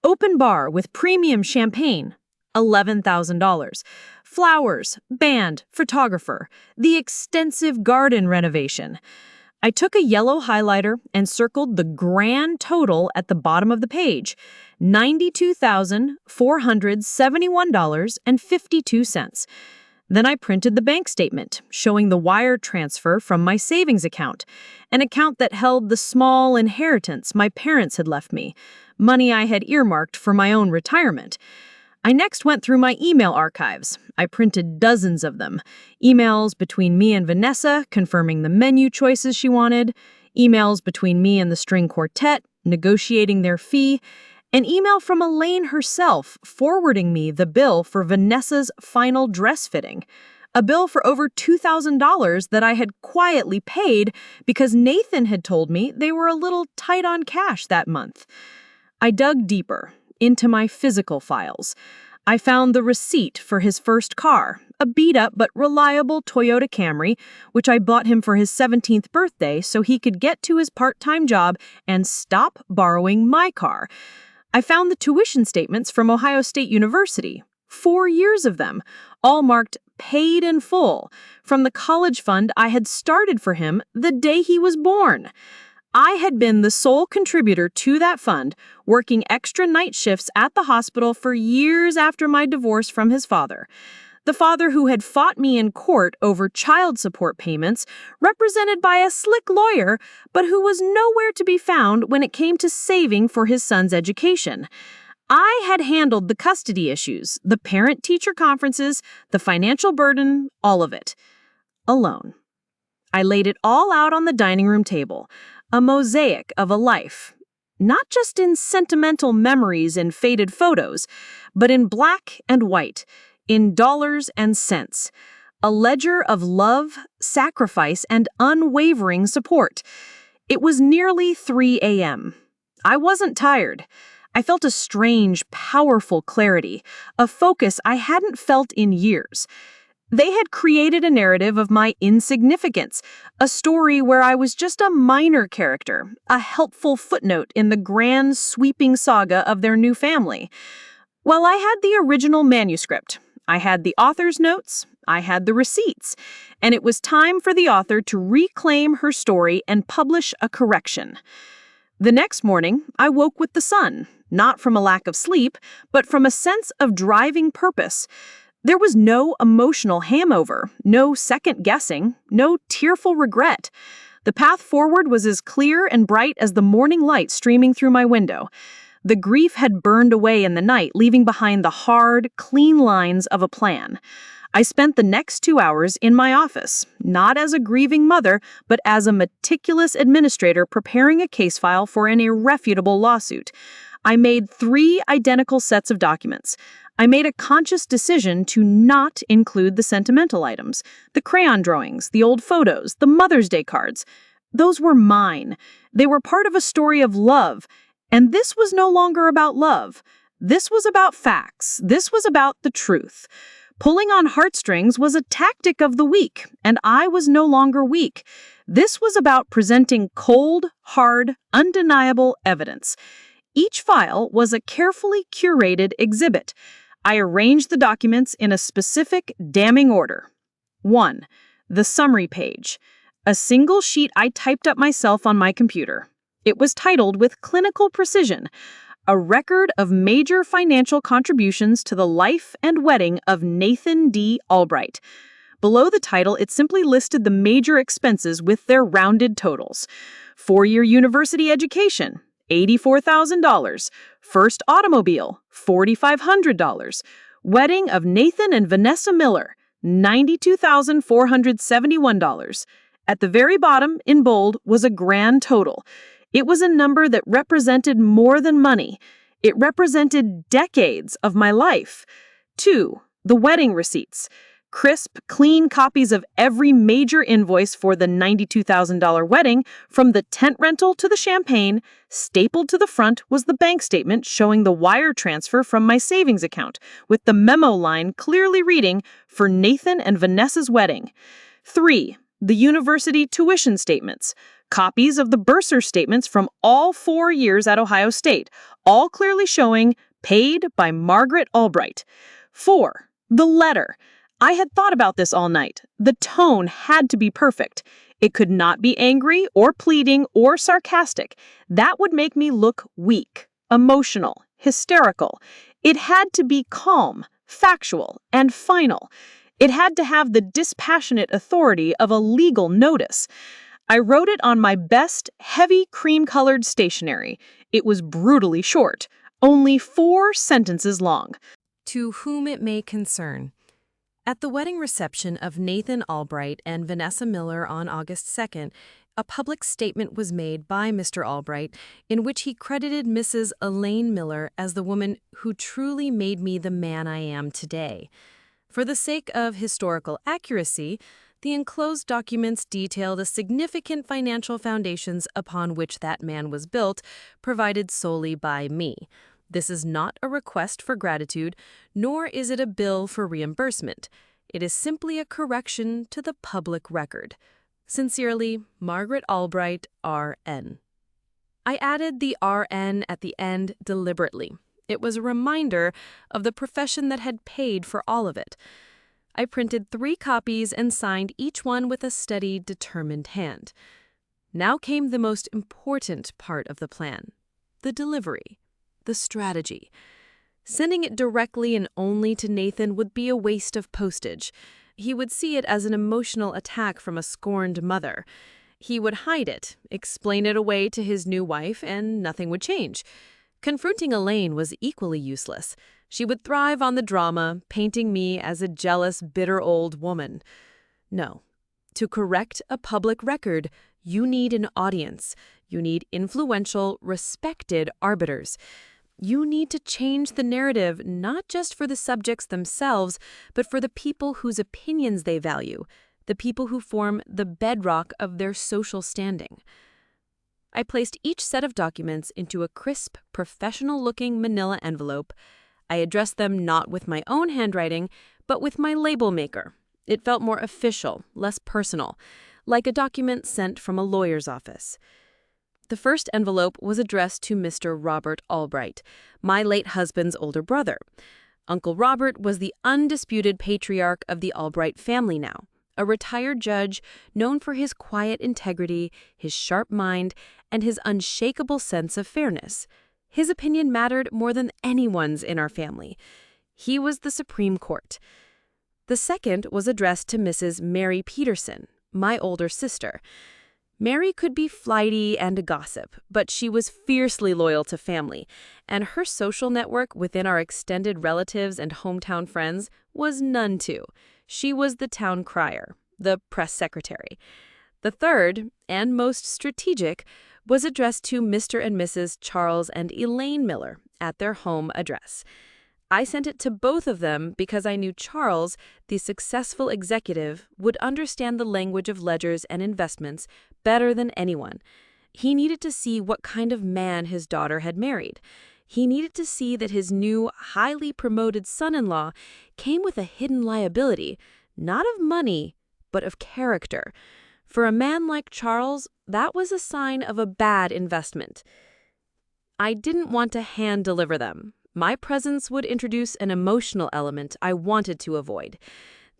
Open bar with premium champagne, $11,000. Flowers, band, photographer, the extensive garden renovation. I took a yellow highlighter and circled the grand total at the bottom of the page, $92,471.52. Then I printed the bank statement, showing the wire transfer from my savings account, an account that held the small inheritance my parents had left me, money I had earmarked for my own retirement. I next went through my email archives. I printed dozens of them. Emails between me and Vanessa, confirming the menu choices she wanted. Emails between me and the string quartet, negotiating their fee. An email from Elaine herself, forwarding me the bill for Vanessa's final dress fitting. A bill for over $2,000 that I had quietly paid because Nathan had told me they were a little tight on cash that month. I dug deeper into my physical files. I found the receipt for his first car, a beat-up but reliable Toyota Camry, which I bought him for his 17th birthday so he could get to his part-time job and stop borrowing my car. I found the tuition statements from Ohio State University, 4 years of them, all marked paid in full, from the college fund I had started for him the day he was born. I had been the sole contributor to that fund, working extra night shifts at the hospital for years after my divorce from his father. The father who had fought me in court over child support payments, represented by a slick lawyer, but who was nowhere to be found when it came to saving for his son's education. I had handled the custody issues, the parent-teacher conferences, the financial burden, all of it. Alone. I laid it all out on the dining room table. A mosaic of a life, not just in sentimental memories and faded photos, but in black and white, in dollars and cents. A ledger of love, sacrifice, and unwavering support. It was nearly 3 a.m. I wasn't tired. I felt a strange, powerful clarity, a focus I hadn't felt in years. They had created a narrative of my insignificance, a story where I was just a minor character, a helpful footnote in the grand, sweeping saga of their new family. Well, I had the original manuscript. I had the author's notes. I had the receipts. And it was time for the author to reclaim her story and publish a correction. The next morning, I woke with the sun, not from a lack of sleep, but from a sense of driving purpose. There was no emotional hangover, no second guessing, no tearful regret. The path forward was as clear and bright as the morning light streaming through my window. The grief had burned away in the night, leaving behind the hard, clean lines of a plan. I spent the next 2 hours in my office, not as a grieving mother, but as a meticulous administrator preparing a case file for an irrefutable lawsuit. I made 3 identical sets of documents. I made a conscious decision to not include the sentimental items, the crayon drawings, the old photos, the Mother's Day cards. Those were mine. They were part of a story of love. And this was no longer about love. This was about facts. This was about the truth. Pulling on heartstrings was a tactic of the weak, and I was no longer weak. This was about presenting cold, hard, undeniable evidence. Each file was a carefully curated exhibit. I arranged the documents in a specific, damning order. 1. The summary page. A single sheet I typed up myself on my computer. It was titled with clinical precision, a record of major financial contributions to the life and wedding of Nathan D. Albright. Below the title, it simply listed the major expenses with their rounded totals. 4-year university education, $84,000. First automobile, $4,500. Wedding of Nathan and Vanessa Miller, $92,471. At the very bottom, in bold, was a grand total. It was a number that represented more than money. It represented decades of my life. 2. The wedding receipts. Crisp, clean copies of every major invoice for the $92,000 wedding, from the tent rental to the champagne. Stapled to the front was the bank statement showing the wire transfer from my savings account, with the memo line clearly reading, "For Nathan and Vanessa's wedding." 3. The university tuition statements. Copies of the bursar statements from all 4 years at Ohio State, all clearly showing paid by Margaret Albright. 4. The letter. I had thought about this all night. The tone had to be perfect. It could not be angry or pleading or sarcastic. That would make me look weak, emotional, hysterical. It had to be calm, factual, and final. It had to have the dispassionate authority of a legal notice. I wrote it on my best, heavy cream-colored stationery. It was brutally short, only 4 sentences long. To whom it may concern. At the wedding reception of Nathan Albright and Vanessa Miller on August 2nd, a public statement was made by Mr. Albright in which he credited Mrs. Elaine Miller as the woman who truly made me the man I am today. For the sake of historical accuracy, the enclosed documents detail the significant financial foundations upon which that man was built, provided solely by me. This is not a request for gratitude, nor is it a bill for reimbursement. It is simply a correction to the public record. Sincerely, Margaret Albright, R.N. I added the R.N. at the end deliberately. It was a reminder of the profession that had paid for all of it. I printed 3 copies and signed each one with a steady, determined hand. Now came the most important part of the plan, the delivery. The strategy. Sending it directly and only to Nathan would be a waste of postage. He would see it as an emotional attack from a scorned mother. He would hide it, explain it away to his new wife, and nothing would change. Confronting Elaine was equally useless. She would thrive on the drama, painting me as a jealous, bitter old woman. No. To correct a public record, you need an audience. You need influential, respected arbiters. You need to change the narrative not just for the subjects themselves, but for the people whose opinions they value, the people who form the bedrock of their social standing. I placed each set of documents into a crisp, professional-looking manila envelope. I addressed them not with my own handwriting, but with my label maker. It felt more official, less personal, like a document sent from a lawyer's office. The first envelope was addressed to Mr. Robert Albright, my late husband's older brother. Uncle Robert was the undisputed patriarch of the Albright family now, a retired judge known for his quiet integrity, his sharp mind, and his unshakable sense of fairness. His opinion mattered more than anyone's in our family. He was the Supreme Court. The second was addressed to Mrs. Mary Peterson, my older sister. Mary could be flighty and a gossip, but she was fiercely loyal to family, and her social network within our extended relatives and hometown friends was none too. She was the town crier, the press secretary. The third, and most strategic, was addressed to Mr. and Mrs. Charles and Elaine Miller at their home address. I sent it to both of them because I knew Charles, the successful executive, would understand the language of ledgers and investments better than anyone. He needed to see what kind of man his daughter had married. He needed to see that his new, highly promoted son-in-law came with a hidden liability, not of money, but of character. For a man like Charles, that was a sign of a bad investment. I didn't want to hand-deliver them. My presence would introduce an emotional element I wanted to avoid.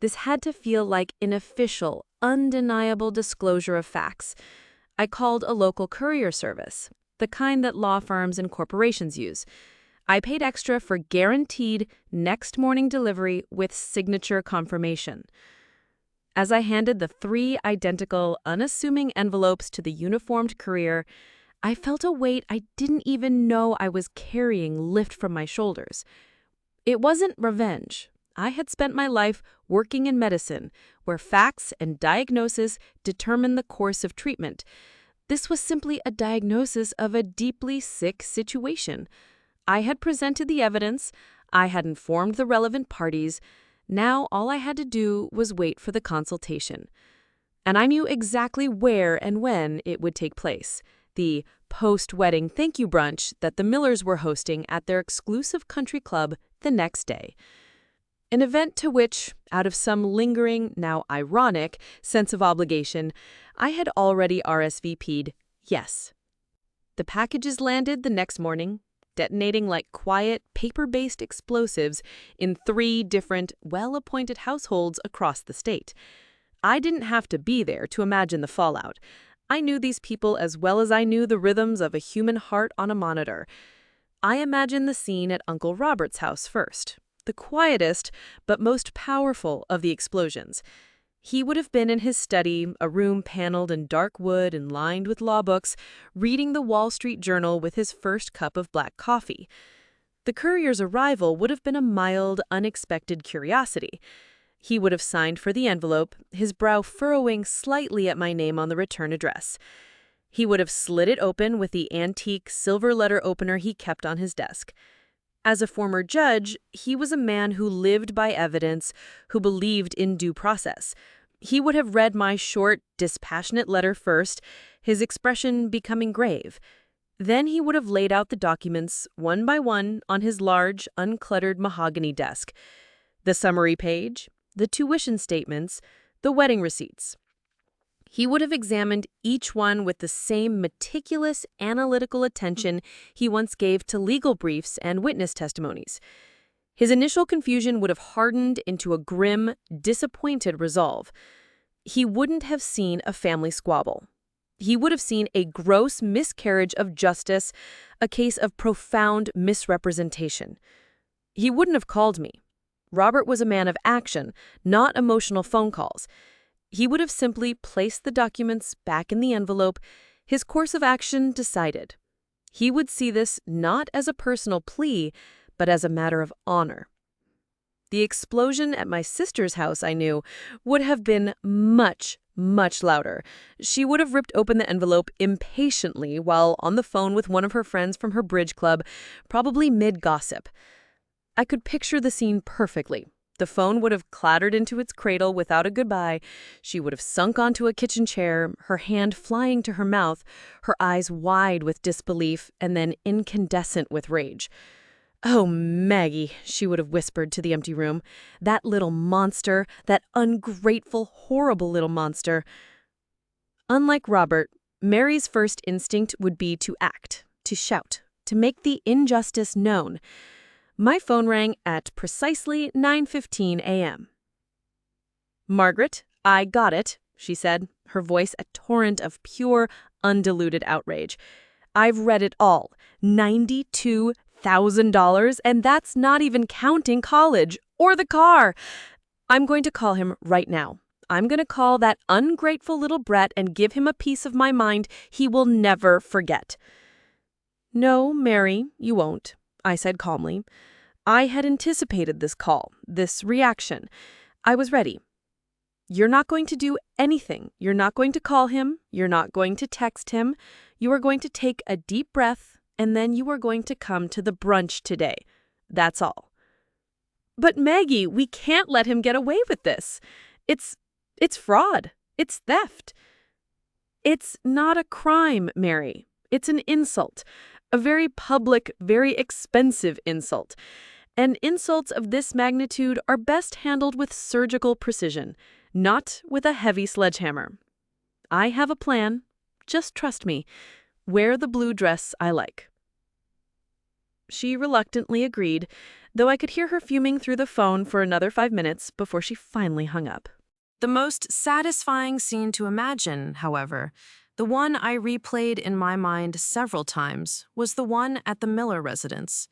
This had to feel like an official, undeniable disclosure of facts. I called a local courier service. the kind that law firms and corporations use. I paid extra for guaranteed next morning delivery with signature confirmation. As I handed the 3 identical, unassuming envelopes to the uniformed courier, I felt a weight I didn't even know I was carrying lift from my shoulders. It wasn't revenge. I had spent my life working in medicine, where facts and diagnosis determine the course of treatment. This was simply a diagnosis of a deeply sick situation. I had presented the evidence, I had informed the relevant parties. Now all I had to do was wait for the consultation. And I knew exactly where and when it would take place. The post-wedding thank you brunch that the Millers were hosting at their exclusive country club the next day. An event to which, out of some lingering, now ironic, sense of obligation, I had already RSVP'd yes. The packages landed the next morning, detonating like quiet, paper-based explosives in 3 different, well-appointed households across the state. I didn't have to be there to imagine the fallout. I knew these people as well as I knew the rhythms of a human heart on a monitor. I imagined the scene at Uncle Robert's house first, the quietest but most powerful of the explosions. He would have been in his study, a room paneled in dark wood and lined with law books, reading the Wall Street Journal with his first cup of black coffee. The courier's arrival would have been a mild, unexpected curiosity. He would have signed for the envelope, his brow furrowing slightly at my name on the return address. He would have slid it open with the antique silver letter opener he kept on his desk. As a former judge, he was a man who lived by evidence, who believed in due process. He would have read my short, dispassionate letter first, his expression becoming grave. Then he would have laid out the documents, one by one, on his large, uncluttered mahogany desk. The summary page, the tuition statements, the wedding receipts. He would have examined each one with the same meticulous, analytical attention he once gave to legal briefs and witness testimonies. His initial confusion would have hardened into a grim, disappointed resolve. He wouldn't have seen a family squabble. He would have seen a gross miscarriage of justice, a case of profound misrepresentation. He wouldn't have called me. Robert was a man of action, not emotional phone calls. He would have simply placed the documents back in the envelope, his course of action decided. He would see this not as a personal plea, but as a matter of honor. The explosion at my sister's house, I knew, would have been much, much louder. She would have ripped open the envelope impatiently while on the phone with one of her friends from her bridge club, probably mid-gossip. I could picture the scene perfectly. The phone would have clattered into its cradle without a goodbye. She would have sunk onto a kitchen chair, her hand flying to her mouth, her eyes wide with disbelief and then incandescent with rage. "Oh, Maggie," she would have whispered to the empty room. "That little monster, that ungrateful, horrible little monster." Unlike Robert, Mary's first instinct would be to act, to shout, to make the injustice known. My phone rang at precisely 9:15 a.m. "Margaret, I got it," she said, her voice a torrent of pure, undiluted outrage. "I've read it all. $92,000, and that's not even counting college or the car. I'm going to call him right now. I'm going to call that ungrateful little brat and give him a piece of my mind he will never forget." "No, Mary, you won't," I said calmly. I had anticipated this call, this reaction. I was ready. "You're not going to do anything. You're not going to call him. You're not going to text him. You are going to take a deep breath, and then you are going to come to the brunch today. That's all." "But Maggie, we can't let him get away with this. It's fraud. It's theft." "It's not a crime, Mary. It's an insult. A very public, very expensive insult. And insults of this magnitude are best handled with surgical precision, not with a heavy sledgehammer. I have a plan. Just trust me. Wear the blue dress I like." She reluctantly agreed, though I could hear her fuming through the phone for another 5 minutes before she finally hung up. The most satisfying scene to imagine, however, The one I replayed in my mind several times was the one at the Miller residence.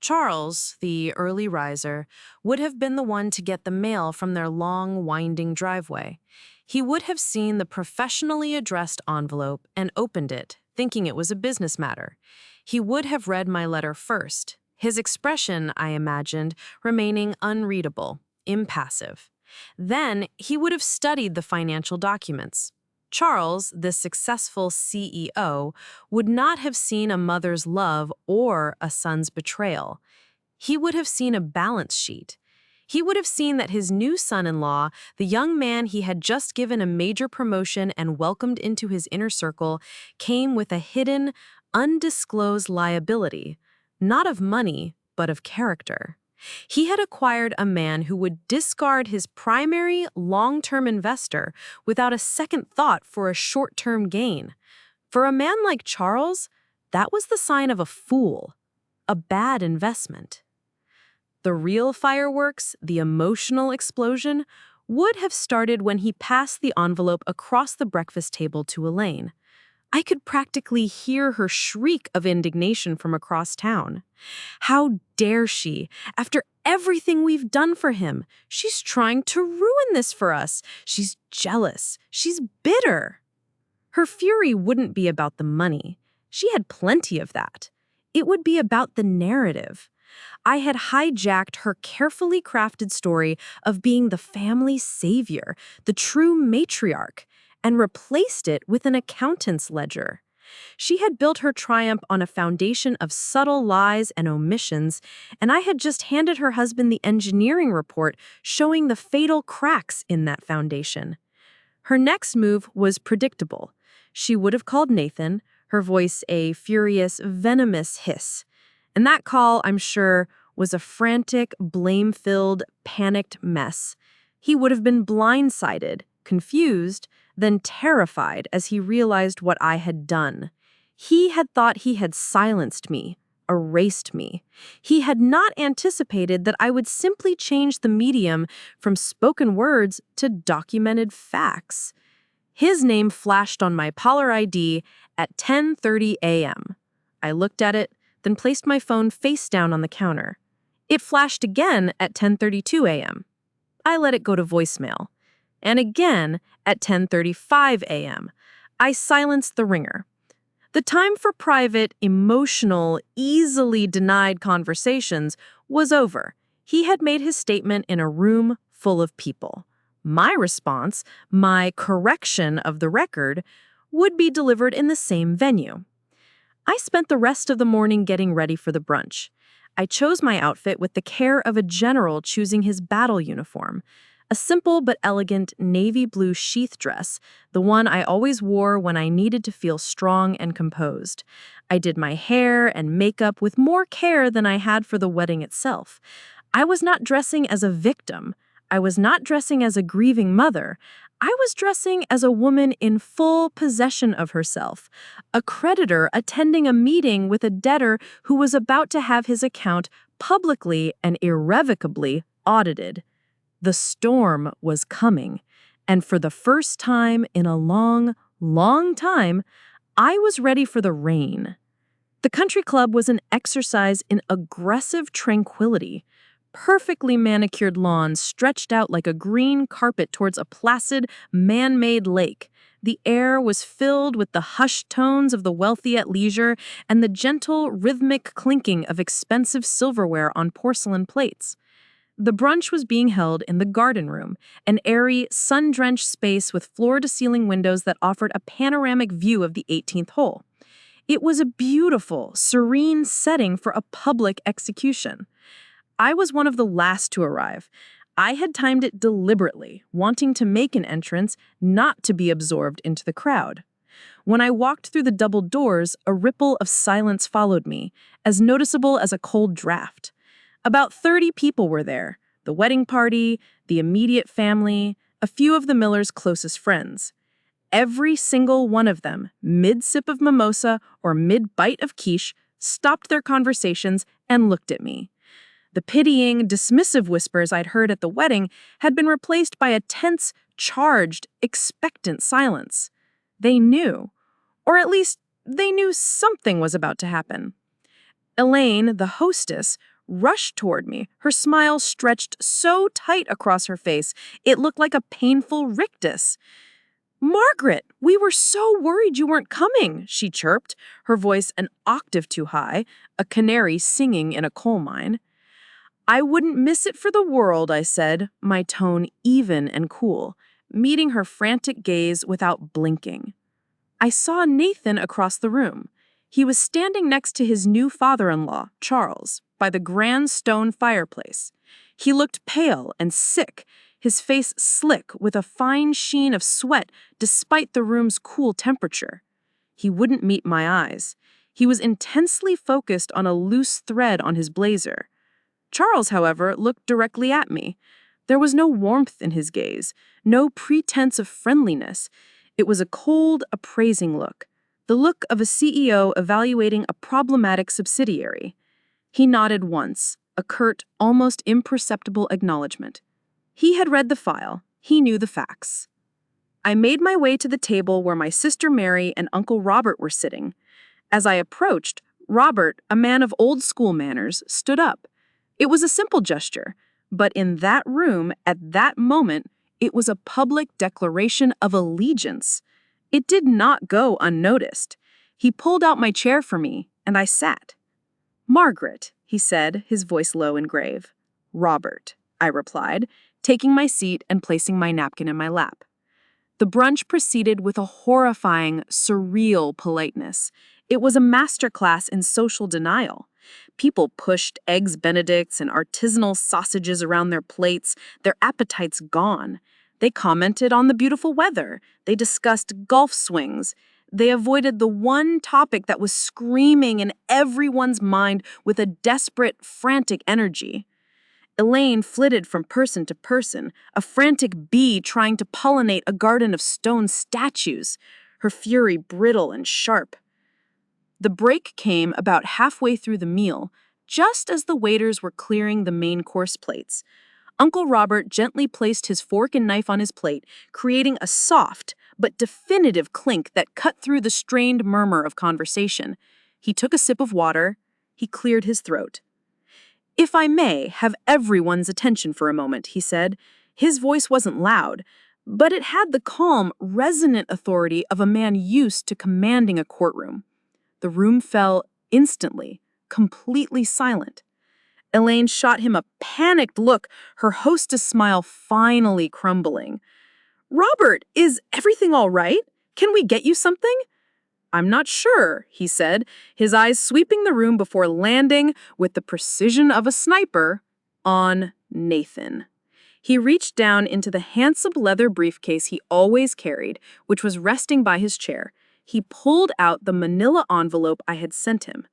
Charles, the early riser, would have been the one to get the mail from their long, winding driveway. He would have seen the professionally addressed envelope and opened it, thinking it was a business matter. He would have read my letter first, his expression, I imagined, remaining unreadable, impassive. Then he would have studied the financial documents. Charles, the successful CEO, would not have seen a mother's love or a son's betrayal. He would have seen a balance sheet. He would have seen that his new son-in-law, the young man he had just given a major promotion and welcomed into his inner circle, came with a hidden, undisclosed liability, not of money, but of character. He had acquired a man who would discard his primary long-term investor without a second thought for a short-term gain. For a man like Charles, that was the sign of a fool, a bad investment. The real fireworks, the emotional explosion, would have started when he passed the envelope across the breakfast table to Elaine. I could practically hear her shriek of indignation from across town. How dare she? After everything we've done for him, she's trying to ruin this for us. She's jealous. She's bitter. Her fury wouldn't be about the money. She had plenty of that. It would be about the narrative. I had hijacked her carefully crafted story of being the family savior, the true matriarch, and replaced it with an accountant's ledger. She had built her triumph on a foundation of subtle lies and omissions, and I had just handed her husband the engineering report showing the fatal cracks in that foundation. Her next move was predictable. She would have called Nathan, her voice a furious, venomous hiss. And that call, I'm sure, was a frantic, blame-filled, panicked mess. He would have been blindsided, confused, then terrified as he realized what I had done. He had thought he had silenced me, erased me. He had not anticipated that I would simply change the medium from spoken words to documented facts. His name flashed on my Polar ID at 10:30 a.m. I looked at it, then placed my phone face down on the counter. It flashed again at 10:32 a.m. I let it go to voicemail. And again at 10:35 a.m. I silenced the ringer. The time for private, emotional, easily denied conversations was over. He had made his statement in a room full of people. My response, my correction of the record, would be delivered in the same venue. I spent the rest of the morning getting ready for the brunch. I chose my outfit with the care of a general choosing his battle uniform. A simple but elegant navy blue sheath dress, the one I always wore when I needed to feel strong and composed. I did my hair and makeup with more care than I had for the wedding itself. I was not dressing as a victim. I was not dressing as a grieving mother. I was dressing as a woman in full possession of herself, a creditor attending a meeting with a debtor who was about to have his account publicly and irrevocably audited. The storm was coming, and for the first time in a long, long time, I was ready for the rain. The country club was an exercise in aggressive tranquility. Perfectly manicured lawns stretched out like a green carpet towards a placid, man-made lake. The air was filled with the hushed tones of the wealthy at leisure and the gentle, rhythmic clinking of expensive silverware on porcelain plates. The brunch was being held in the garden room, an airy, sun-drenched space with floor-to-ceiling windows that offered a panoramic view of the 18th hole. It was a beautiful, serene setting for a public execution. I was one of the last to arrive. I had timed it deliberately, wanting to make an entrance, not to be absorbed into the crowd. When I walked through the double doors, a ripple of silence followed me, as noticeable as a cold draft. About 30 people were there, the wedding party, the immediate family, a few of the Millers' closest friends. Every single one of them, mid-sip of mimosa or mid-bite of quiche, stopped their conversations and looked at me. The pitying, dismissive whispers I'd heard at the wedding had been replaced by a tense, charged, expectant silence. They knew, Or at least they knew something was about to happen. Elaine, the hostess, rushed toward me, her smile stretched so tight across her face it looked like a painful rictus. "Margaret, we were so worried you weren't coming," she chirped, her voice an octave too high, a canary singing in a coal mine. "I wouldn't miss it for the world," I said, my tone even and cool, meeting her frantic gaze without blinking. I saw Nathan across the room. He was standing next to his new father-in-law, Charles, by the grand stone fireplace. He looked pale and sick, his face slick with a fine sheen of sweat despite the room's cool temperature. He wouldn't meet my eyes. He was intensely focused on a loose thread on his blazer. Charles, however, looked directly at me. There was no warmth in his gaze, no pretense of friendliness. It was a cold, appraising look, the look of a CEO evaluating a problematic subsidiary. He nodded once, a curt, almost imperceptible acknowledgement. He had read the file. He knew the facts. I made my way to the table where my sister Mary and Uncle Robert were sitting. As I approached, Robert, a man of old-school manners, stood up. It was a simple gesture, but in that room, at that moment, it was a public declaration of allegiance. It did not go unnoticed. He pulled out my chair for me, and I sat. "Margaret," he said, his voice low and grave. "Robert," I replied, taking my seat and placing my napkin in my lap. The brunch proceeded with a horrifying, surreal politeness. It was a masterclass in social denial. People pushed eggs benedicts and artisanal sausages around their plates, their appetites gone. They commented on the beautiful weather. They discussed golf swings. They avoided the one topic that was screaming in everyone's mind with a desperate, frantic energy. Elaine flitted from person to person, a frantic bee trying to pollinate a garden of stone statues, her fury brittle and sharp. The break came about halfway through the meal, just as the waiters were clearing the main course plates. Uncle Robert gently placed his fork and knife on his plate, creating a soft but definitive clink that cut through the strained murmur of conversation. He took a sip of water. He cleared his throat. "If I may have everyone's attention for a moment," he said. His voice wasn't loud, but it had the calm, resonant authority of a man used to commanding a courtroom. The room fell instantly, completely silent. Elaine shot him a panicked look, her hostess smile finally crumbling. "Robert, is everything all right? Can we get you something?" "I'm not sure," he said, his eyes sweeping the room before landing, with the precision of a sniper, on Nathan. He reached down into the handsome leather briefcase he always carried, which was resting by his chair. He pulled out the manila envelope I had sent him.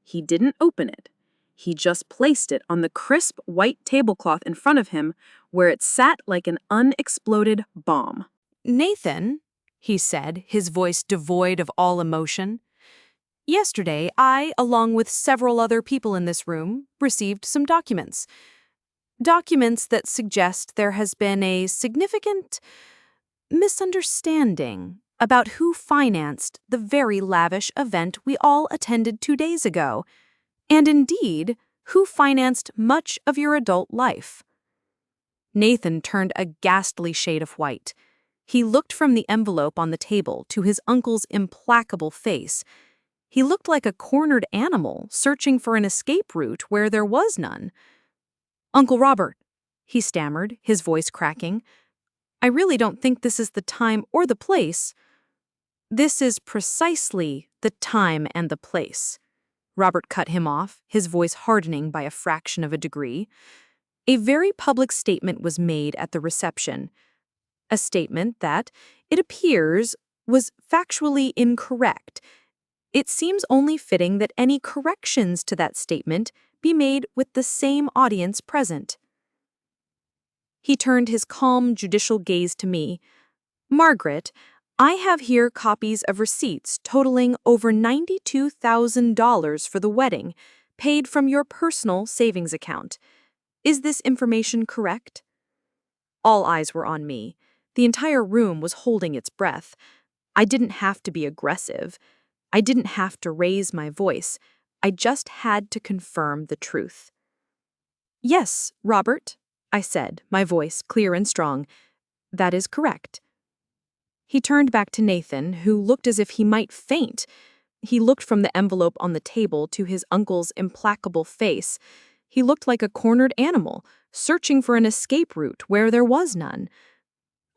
He didn't open it. He just placed it on the crisp white tablecloth in front of him, where it sat like an unexploded bomb. "Nathan," he said, his voice devoid of all emotion, "yesterday I, along with several other people in this room, received some documents. Documents that suggest there has been a significant misunderstanding about who financed the very lavish event we all attended 2 days ago, and indeed, who financed much of your adult life." Nathan turned a ghastly shade of white. He looked from the envelope on the table to his uncle's implacable face. He looked like a cornered animal searching for an escape route where there was none. "Uncle Robert," he stammered, his voice cracking, "I really don't think this is the time or the place." "This is precisely the time and the place," Robert cut him off, his voice hardening by a fraction of a degree. "A very public statement was made at the reception. A statement that, it appears, was factually incorrect. It seems only fitting that any corrections to that statement be made with the same audience present." He turned his calm, judicial gaze to me. "Margaret, I have here copies of receipts totaling over $92,000 for the wedding, paid from your personal savings account. Is this information correct?" All eyes were on me. The entire room was holding its breath. I didn't have to be aggressive. I didn't have to raise my voice. I just had to confirm the truth. "Yes, Robert," I said, my voice clear and strong. "That is correct." He turned back to Nathan, who looked as if he might faint. He looked from the envelope on the table to his uncle's implacable face. He looked like a cornered animal, searching for an escape route where there was none.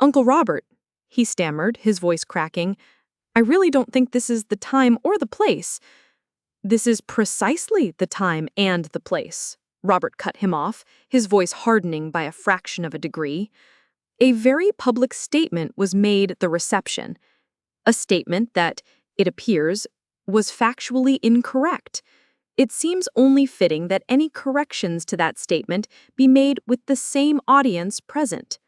"Uncle Robert," he stammered, his voice cracking, "I really don't think this is the time or the place." "This is precisely the time and the place," Robert cut him off, his voice hardening by a fraction of a degree. A very public statement was made at the reception. A statement that, it appears, was factually incorrect. It seems only fitting that any corrections to that statement be made with the same audience present.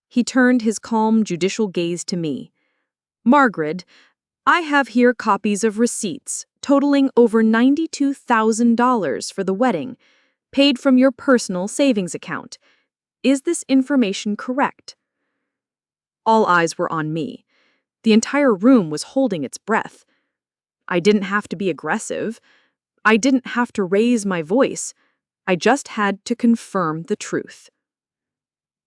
He turned his calm, judicial gaze to me. "Margaret, I have here copies of receipts totaling over $92,000 for the wedding, paid from your personal savings account. Is this information correct?" All eyes were on me. The entire room was holding its breath. I didn't have to be aggressive. I didn't have to raise my voice. I just had to confirm the truth.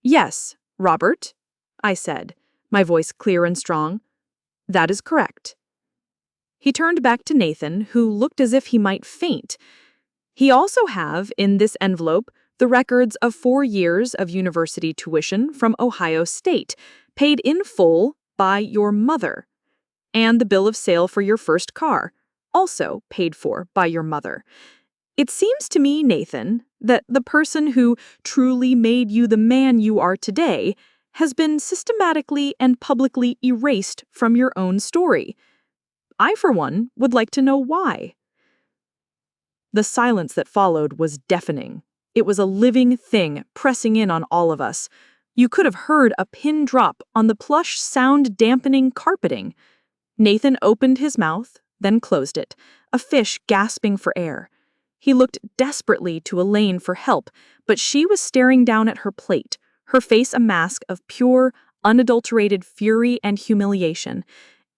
"Yes, Robert," I said, my voice clear and strong. "That is correct." He turned back to Nathan, who looked as if he might faint. "He also have, in this envelope, the records of 4 years of university tuition from Ohio State, paid in full by your mother, and the bill of sale for your first car, also paid for by your mother. It seems to me, Nathan, that the person who truly made you the man you are today has been systematically and publicly erased from your own story. I, for one, would like to know why." The silence that followed was deafening. It was a living thing pressing in on all of us. You could have heard a pin drop on the plush sound-dampening carpeting. Nathan opened his mouth, then closed it, a fish gasping for air. He looked desperately to Elaine for help, but she was staring down at her plate, her face a mask of pure, unadulterated fury and humiliation.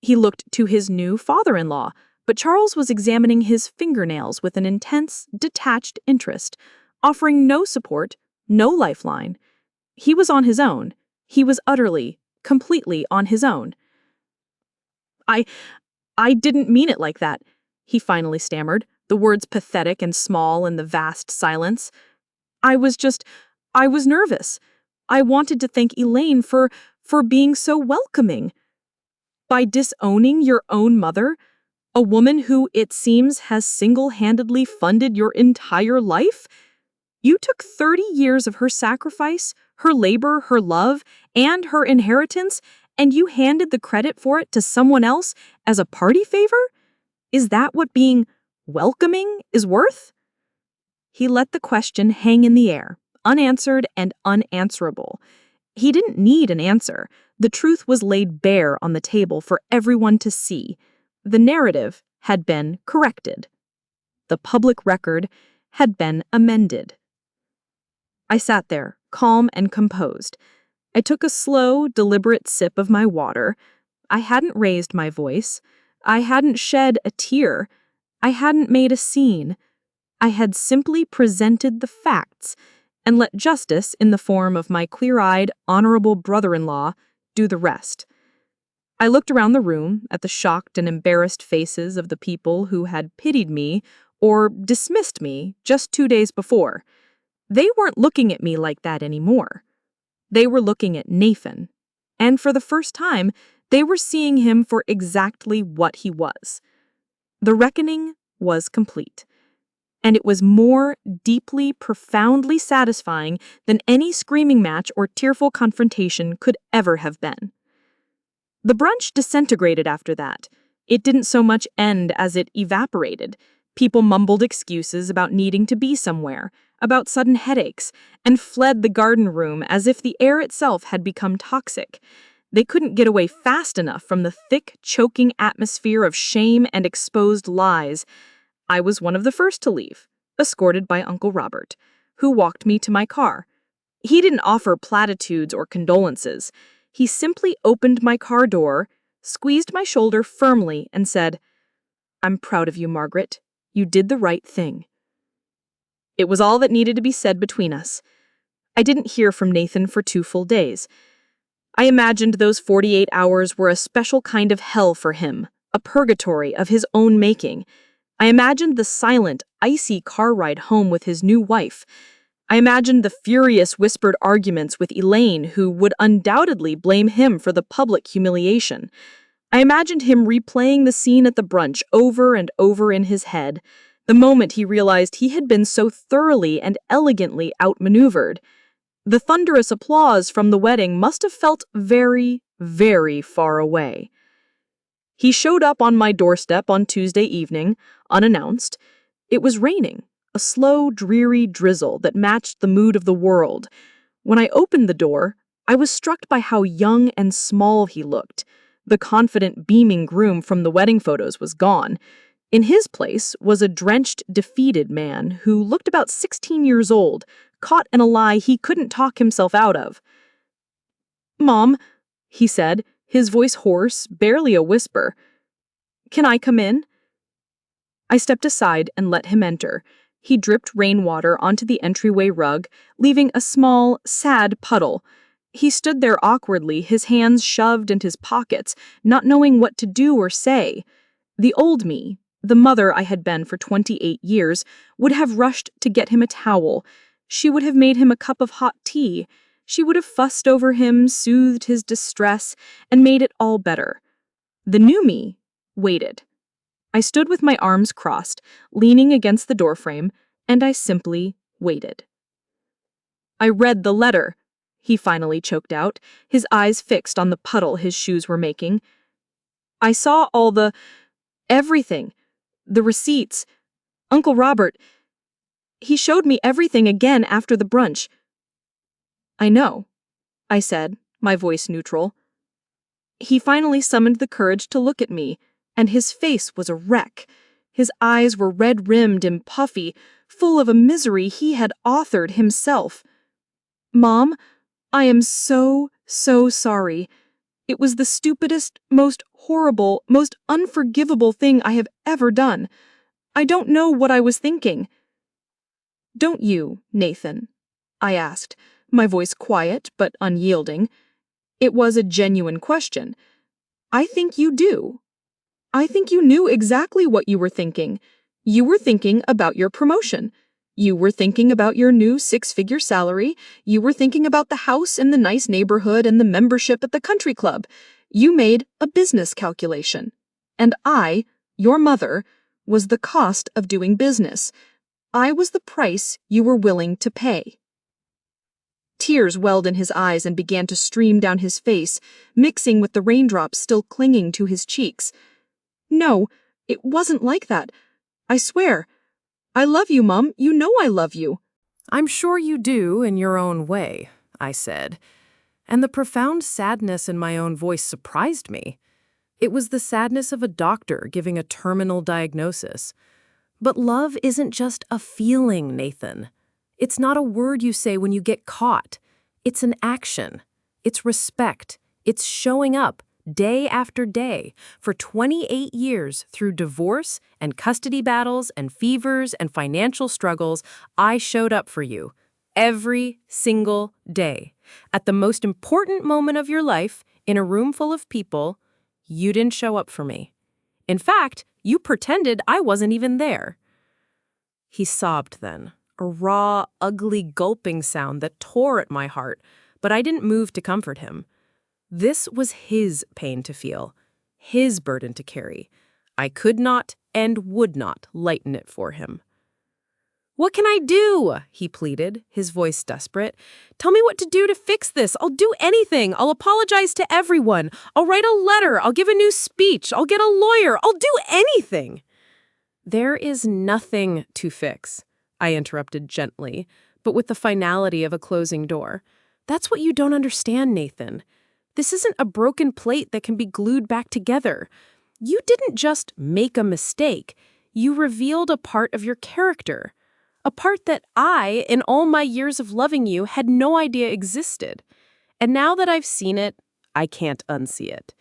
He looked to his new father-in-law, but Charles was examining his fingernails with an intense, detached interest, offering no support, no lifeline. He was on his own. He was utterly, completely on his own. I didn't mean it like that," he finally stammered, the words pathetic and small in the vast silence. I was nervous. I wanted to thank Elaine for being so welcoming. By disowning your own mother, a woman who, it seems, has single-handedly funded your entire life? You took 30 years of her sacrifice, her labor, her love, and her inheritance, and you handed the credit for it to someone else as a party favor? Is that what being welcoming is worth? He let the question hang in the air, unanswered and unanswerable. He didn't need an answer. The truth was laid bare on the table for everyone to see. The narrative had been corrected. The public record had been amended. I sat there, calm and composed. I took a slow, deliberate sip of my water. I hadn't raised my voice. I hadn't shed a tear. I hadn't made a scene. I had simply presented the facts and let justice, in the form of my clear-eyed, honorable brother-in-law, do the rest. I looked around the room at the shocked and embarrassed faces of the people who had pitied me or dismissed me just 2 days before. They weren't looking at me like that anymore. They were looking at Nathan, and for the first time, they were seeing him for exactly what he was. The reckoning was complete, and it was more deeply, profoundly satisfying than any screaming match or tearful confrontation could ever have been. The brunch disintegrated after that. It didn't so much end as it evaporated. People mumbled excuses about needing to be somewhere, about sudden headaches, and fled the garden room as if the air itself had become toxic. They couldn't get away fast enough from the thick, choking atmosphere of shame and exposed lies. I was one of the first to leave, escorted by Uncle Robert, who walked me to my car. He didn't offer platitudes or condolences. He simply opened my car door, squeezed my shoulder firmly, and said, "I'm proud of you, Margaret. You did the right thing." It was all that needed to be said between us. I didn't hear from Nathan for 2 full days. I imagined those 48 hours were a special kind of hell for him, a purgatory of his own making. I imagined the silent, icy car ride home with his new wife. I imagined the furious whispered arguments with Elaine, who would undoubtedly blame him for the public humiliation. I imagined him replaying the scene at the brunch over and over in his head, the moment he realized he had been so thoroughly and elegantly outmaneuvered. The thunderous applause from the wedding must have felt very, very far away. He showed up on my doorstep on Tuesday evening, unannounced. It was raining, a slow, dreary drizzle that matched the mood of the world. When I opened the door, I was struck by how young and small he looked. The confident, beaming groom from the wedding photos was gone. In his place was a drenched, defeated man who looked about 16 years old, caught in a lie he couldn't talk himself out of. "Mom," he said, his voice hoarse, barely a whisper. "Can I come in?" I stepped aside and let him enter. He dripped rainwater onto the entryway rug, leaving a small, sad puddle. He stood there awkwardly, his hands shoved into his pockets, not knowing what to do or say. The old me, the mother I had been for 28 years, would have rushed to get him a towel. She would have made him a cup of hot tea. She would have fussed over him, soothed his distress, and made it all better. The new me waited. I stood with my arms crossed, leaning against the doorframe, and I simply waited. "I read the letter," he finally choked out, his eyes fixed on the puddle his shoes were making. "I saw all everything. The receipts. Uncle Robert. He showed me everything again after the brunch." "I know," I said, my voice neutral. He finally summoned the courage to look at me, and his face was a wreck. His eyes were red-rimmed and puffy, full of a misery he had authored himself. "Mom, I am so sorry. It was the stupidest, most horrible, most unforgivable thing I have ever done. I don't know what I was thinking." "Don't you, Nathan?" I asked, my voice quiet but unyielding. It was a genuine question. "I think you do. I think you knew exactly what you were thinking. You were thinking about your promotion. You were thinking about your new 6-figure salary. You were thinking about the house in the nice neighborhood and the membership at the country club. You made a business calculation. And I, your mother, was the cost of doing business. I was the price you were willing to pay." Tears welled in his eyes and began to stream down his face, mixing with the raindrops still clinging to his cheeks. "No, it wasn't like that. I swear. I love you, Mom. You know I love you." "I'm sure you do in your own way," I said, and the profound sadness in my own voice surprised me. It was the sadness of a doctor giving a terminal diagnosis. But love isn't just a feeling, Nathan. It's not a word you say when you get caught. It's an action. It's respect. It's showing up day after day for 28 years through divorce and custody battles and fevers and financial struggles. I showed up for you every single day. At the most important moment of your life, in a room full of people, you didn't show up for me. In fact, you pretended I wasn't even there. He sobbed then, a raw, ugly gulping sound that tore at my heart, but I didn't move to comfort him. This was his pain to feel, his burden to carry. I could not and would not lighten it for him. "What can I do?" he pleaded, his voice desperate. "Tell me what to do to fix this. I'll do anything. I'll apologize to everyone. I'll write a letter. I'll give a new speech. I'll get a lawyer. I'll do anything." "There is nothing to fix," I interrupted gently, but with the finality of a closing door. "That's what you don't understand, Nathan. This isn't a broken plate that can be glued back together. You didn't just make a mistake. You revealed a part of your character. A part that I, in all my years of loving you, had no idea existed. And now that I've seen it, I can't unsee it.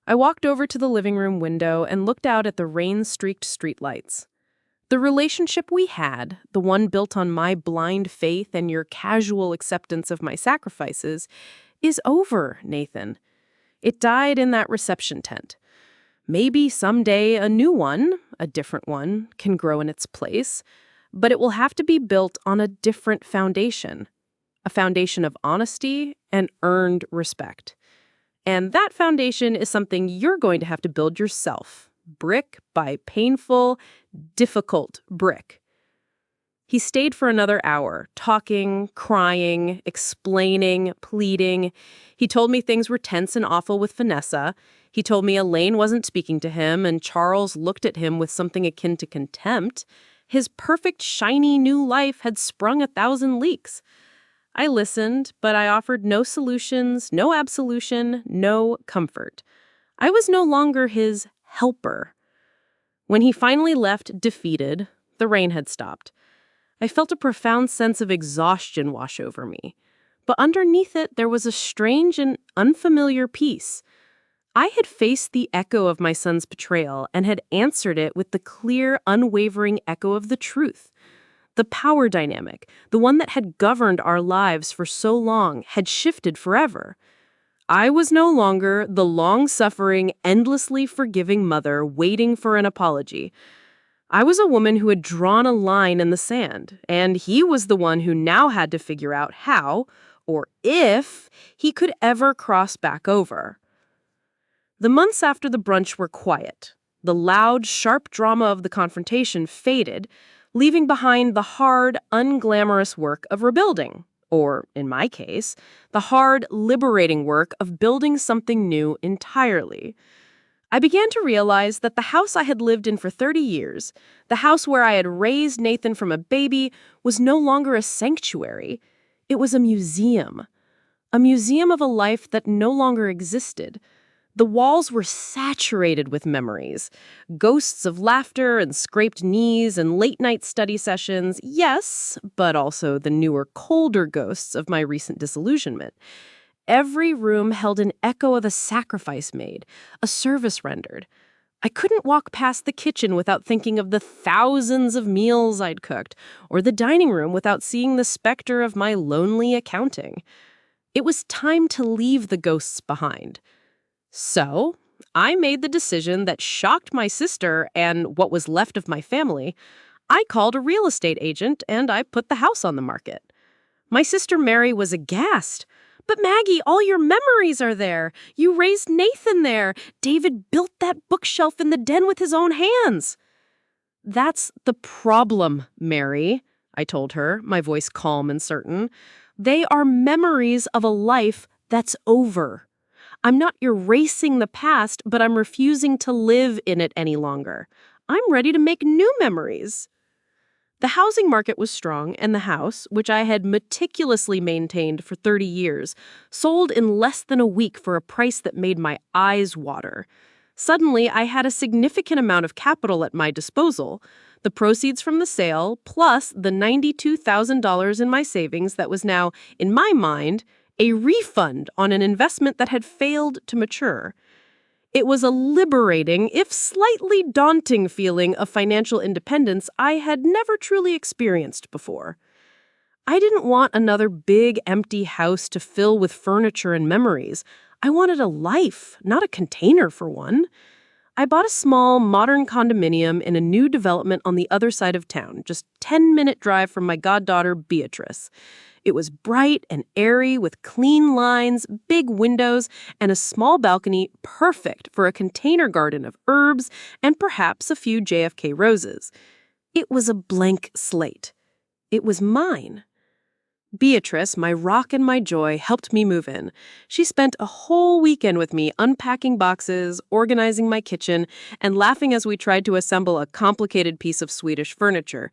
I walked over to the living room window and looked out at the rain-streaked streetlights. The relationship we had, the one built on my blind faith and your casual acceptance of my sacrifices, is over, Nathan. It died in that reception tent. Maybe someday a new one, a different one, can grow in its place, but it will have to be built on a different foundation, a foundation of honesty and earned respect. And that foundation is something you're going to have to build yourself, brick by painful, difficult brick. He stayed for another hour, talking, crying, explaining, pleading. He told me things were tense and awful with Vanessa. He told me Elaine wasn't speaking to him, and Charles looked at him with something akin to contempt. His perfect, shiny new life had sprung 1,000 leaks. I listened, but I offered no solutions, no absolution, no comfort. I was no longer his helper. When he finally left defeated, the rain had stopped. I felt a profound sense of exhaustion wash over me. But underneath it, there was a strange and unfamiliar peace. I had faced the echo of my son's betrayal and had answered it with the clear, unwavering echo of the truth. The power dynamic, the one that had governed our lives for so long, had shifted forever. I was no longer the long-suffering, endlessly forgiving mother waiting for an apology. I was a woman who had drawn a line in the sand, and he was the one who now had to figure out how, or if, he could ever cross back over. The months after the brunch were quiet. The loud, sharp drama of the confrontation faded, leaving behind the hard, unglamorous work of rebuilding. Or, in my case, the hard, liberating work of building something new entirely. I began to realize that the house I had lived in for 30 years, the house where I had raised Nathan from a baby, was no longer a sanctuary. It was a museum of a life that no longer existed. The walls were saturated with memories, ghosts of laughter and scraped knees and late-night study sessions, yes, but also the newer, colder ghosts of my recent disillusionment. Every room held an echo of a sacrifice made, a service rendered. I couldn't walk past the kitchen without thinking of the thousands of meals I'd cooked, or the dining room without seeing the specter of my lonely accounting. It was time to leave the ghosts behind. So, I made the decision that shocked my sister and what was left of my family. I called a real estate agent and I put the house on the market. My sister Mary was aghast. "But Maggie, all your memories are there. You raised Nathan there. David built that bookshelf in the den with his own hands." "That's the problem, Mary," I told her, my voice calm and certain. "They are memories of a life that's over. I'm not erasing the past, but I'm refusing to live in it any longer. I'm ready to make new memories." The housing market was strong, and the house, which I had meticulously maintained for 30 years, sold in less than a week for a price that made my eyes water. Suddenly, I had a significant amount of capital at my disposal. The proceeds from the sale, plus the $92,000 in my savings that was now, in my mind, a refund on an investment that had failed to mature. It was a liberating, if slightly daunting feeling of financial independence I had never truly experienced before. I didn't want another big, empty house to fill with furniture and memories. I wanted a life, not a container for one. I bought a small, modern condominium in a new development on the other side of town, just 10-minute drive from my goddaughter, Beatrice. It was bright and airy with clean lines, big windows, and a small balcony perfect for a container garden of herbs and perhaps a few JFK roses. It was a blank slate. It was mine. Beatrice, my rock and my joy, helped me move in. She spent a whole weekend with me unpacking boxes, organizing my kitchen, and laughing as we tried to assemble a complicated piece of Swedish furniture.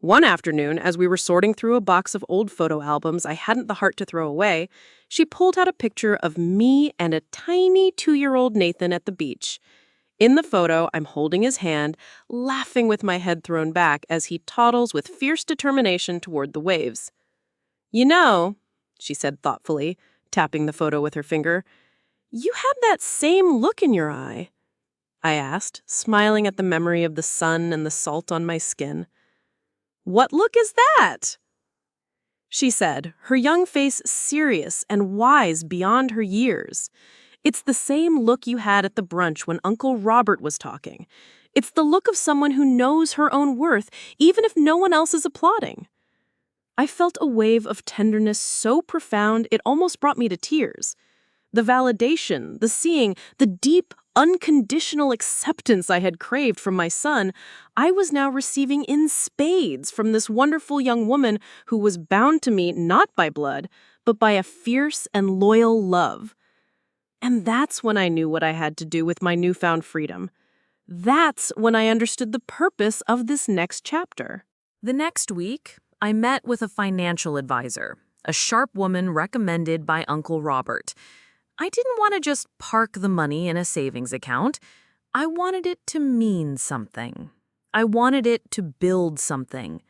One afternoon, as we were sorting through a box of old photo albums I hadn't the heart to throw away, she pulled out a picture of me and a tiny 2-year-old Nathan at the beach. In the photo, I'm holding his hand, laughing with my head thrown back as he toddles with fierce determination toward the waves. "You know," she said thoughtfully, tapping the photo with her finger, You have that same look in your eye, I asked, smiling at the memory of the sun and the salt on my skin. What look is that? She said, her young face serious and wise beyond her years. It's the same look you had at the brunch when Uncle Robert was talking. It's the look of someone who knows her own worth, even if no one else is applauding. I felt a wave of tenderness so profound it almost brought me to tears. The validation, the seeing, the deep, unconditional acceptance I had craved from my son, I was now receiving in spades from this wonderful young woman who was bound to me not by blood, but by a fierce and loyal love. And that's when I knew what I had to do with my newfound freedom. That's when I understood the purpose of this next chapter. The next week, I met with a financial advisor, a sharp woman recommended by Uncle Robert. I didn't want to just park the money in a savings account. I wanted it to mean something. I wanted it to build something.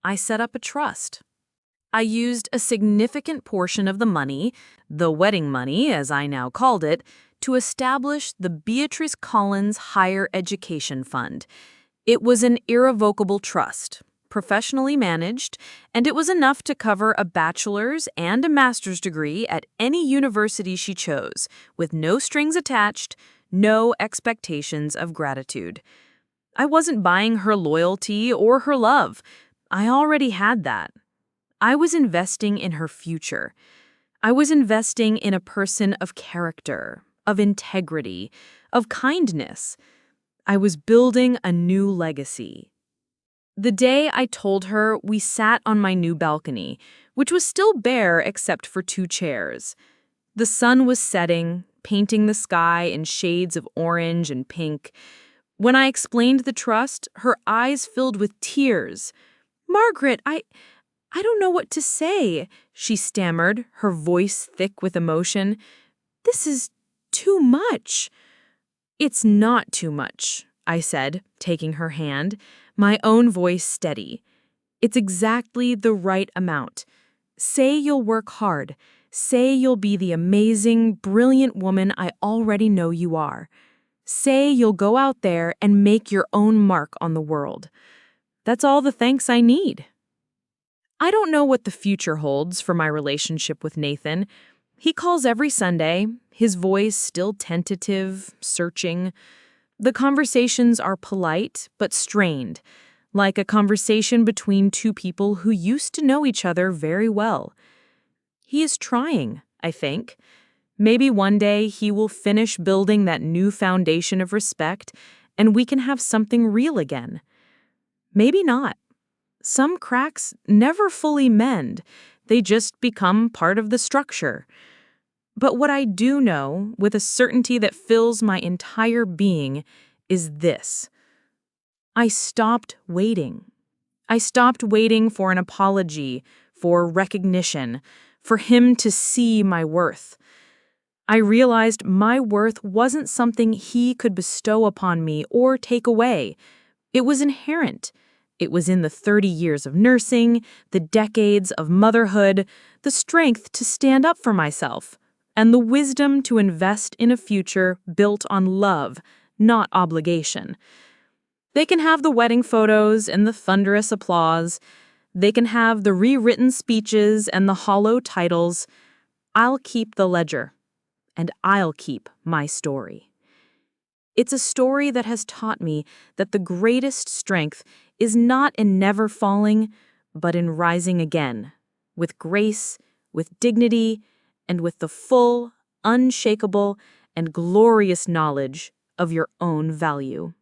I set up a trust. I used a significant portion of the money, the wedding money as I now called it, to establish the Beatrice Collins Higher Education Fund. It was an irrevocable trust, professionally managed, and it was enough to cover a bachelor's and a master's degree at any university she chose, with no strings attached, no expectations of gratitude. I wasn't buying her loyalty or her love. I already had that. I was investing in her future. I was investing in a person of character, of integrity, of kindness. I was building a new legacy. The day I told her, we sat on my new balcony, which was still bare except for 2 chairs. The sun was setting, painting the sky in shades of orange and pink. When I explained the trust, her eyes filled with tears. "Margaret, I don't know what to say," she stammered, her voice thick with emotion. "This is too much." "It's not too much," I said, taking her hand, my own voice steady. "It's exactly the right amount. Say you'll work hard. Say you'll be the amazing, brilliant woman I already know you are. Say you'll go out there and make your own mark on the world. That's all the thanks I need." I don't know what the future holds for my relationship with Nathan. He calls every Sunday, his voice still tentative, searching. The conversations are polite but strained, like a conversation between 2 people who used to know each other very well. He is trying, I think. Maybe one day he will finish building that new foundation of respect and we can have something real again. Maybe not. Some cracks never fully mend. They just become part of the structure. But what I do know, with a certainty that fills my entire being, is this. I stopped waiting. I stopped waiting for an apology, for recognition, for him to see my worth. I realized my worth wasn't something he could bestow upon me or take away. It was inherent. It was in the 30 years of nursing, the decades of motherhood, the strength to stand up for myself, and the wisdom to invest in a future built on love, not obligation. They can have the wedding photos and the thunderous applause. They can have the rewritten speeches and the hollow titles. I'll keep the ledger, and I'll keep my story. It's a story that has taught me that the greatest strength is not in never falling, but in rising again, with grace, with dignity, and with the full, unshakable, and glorious knowledge of your own value.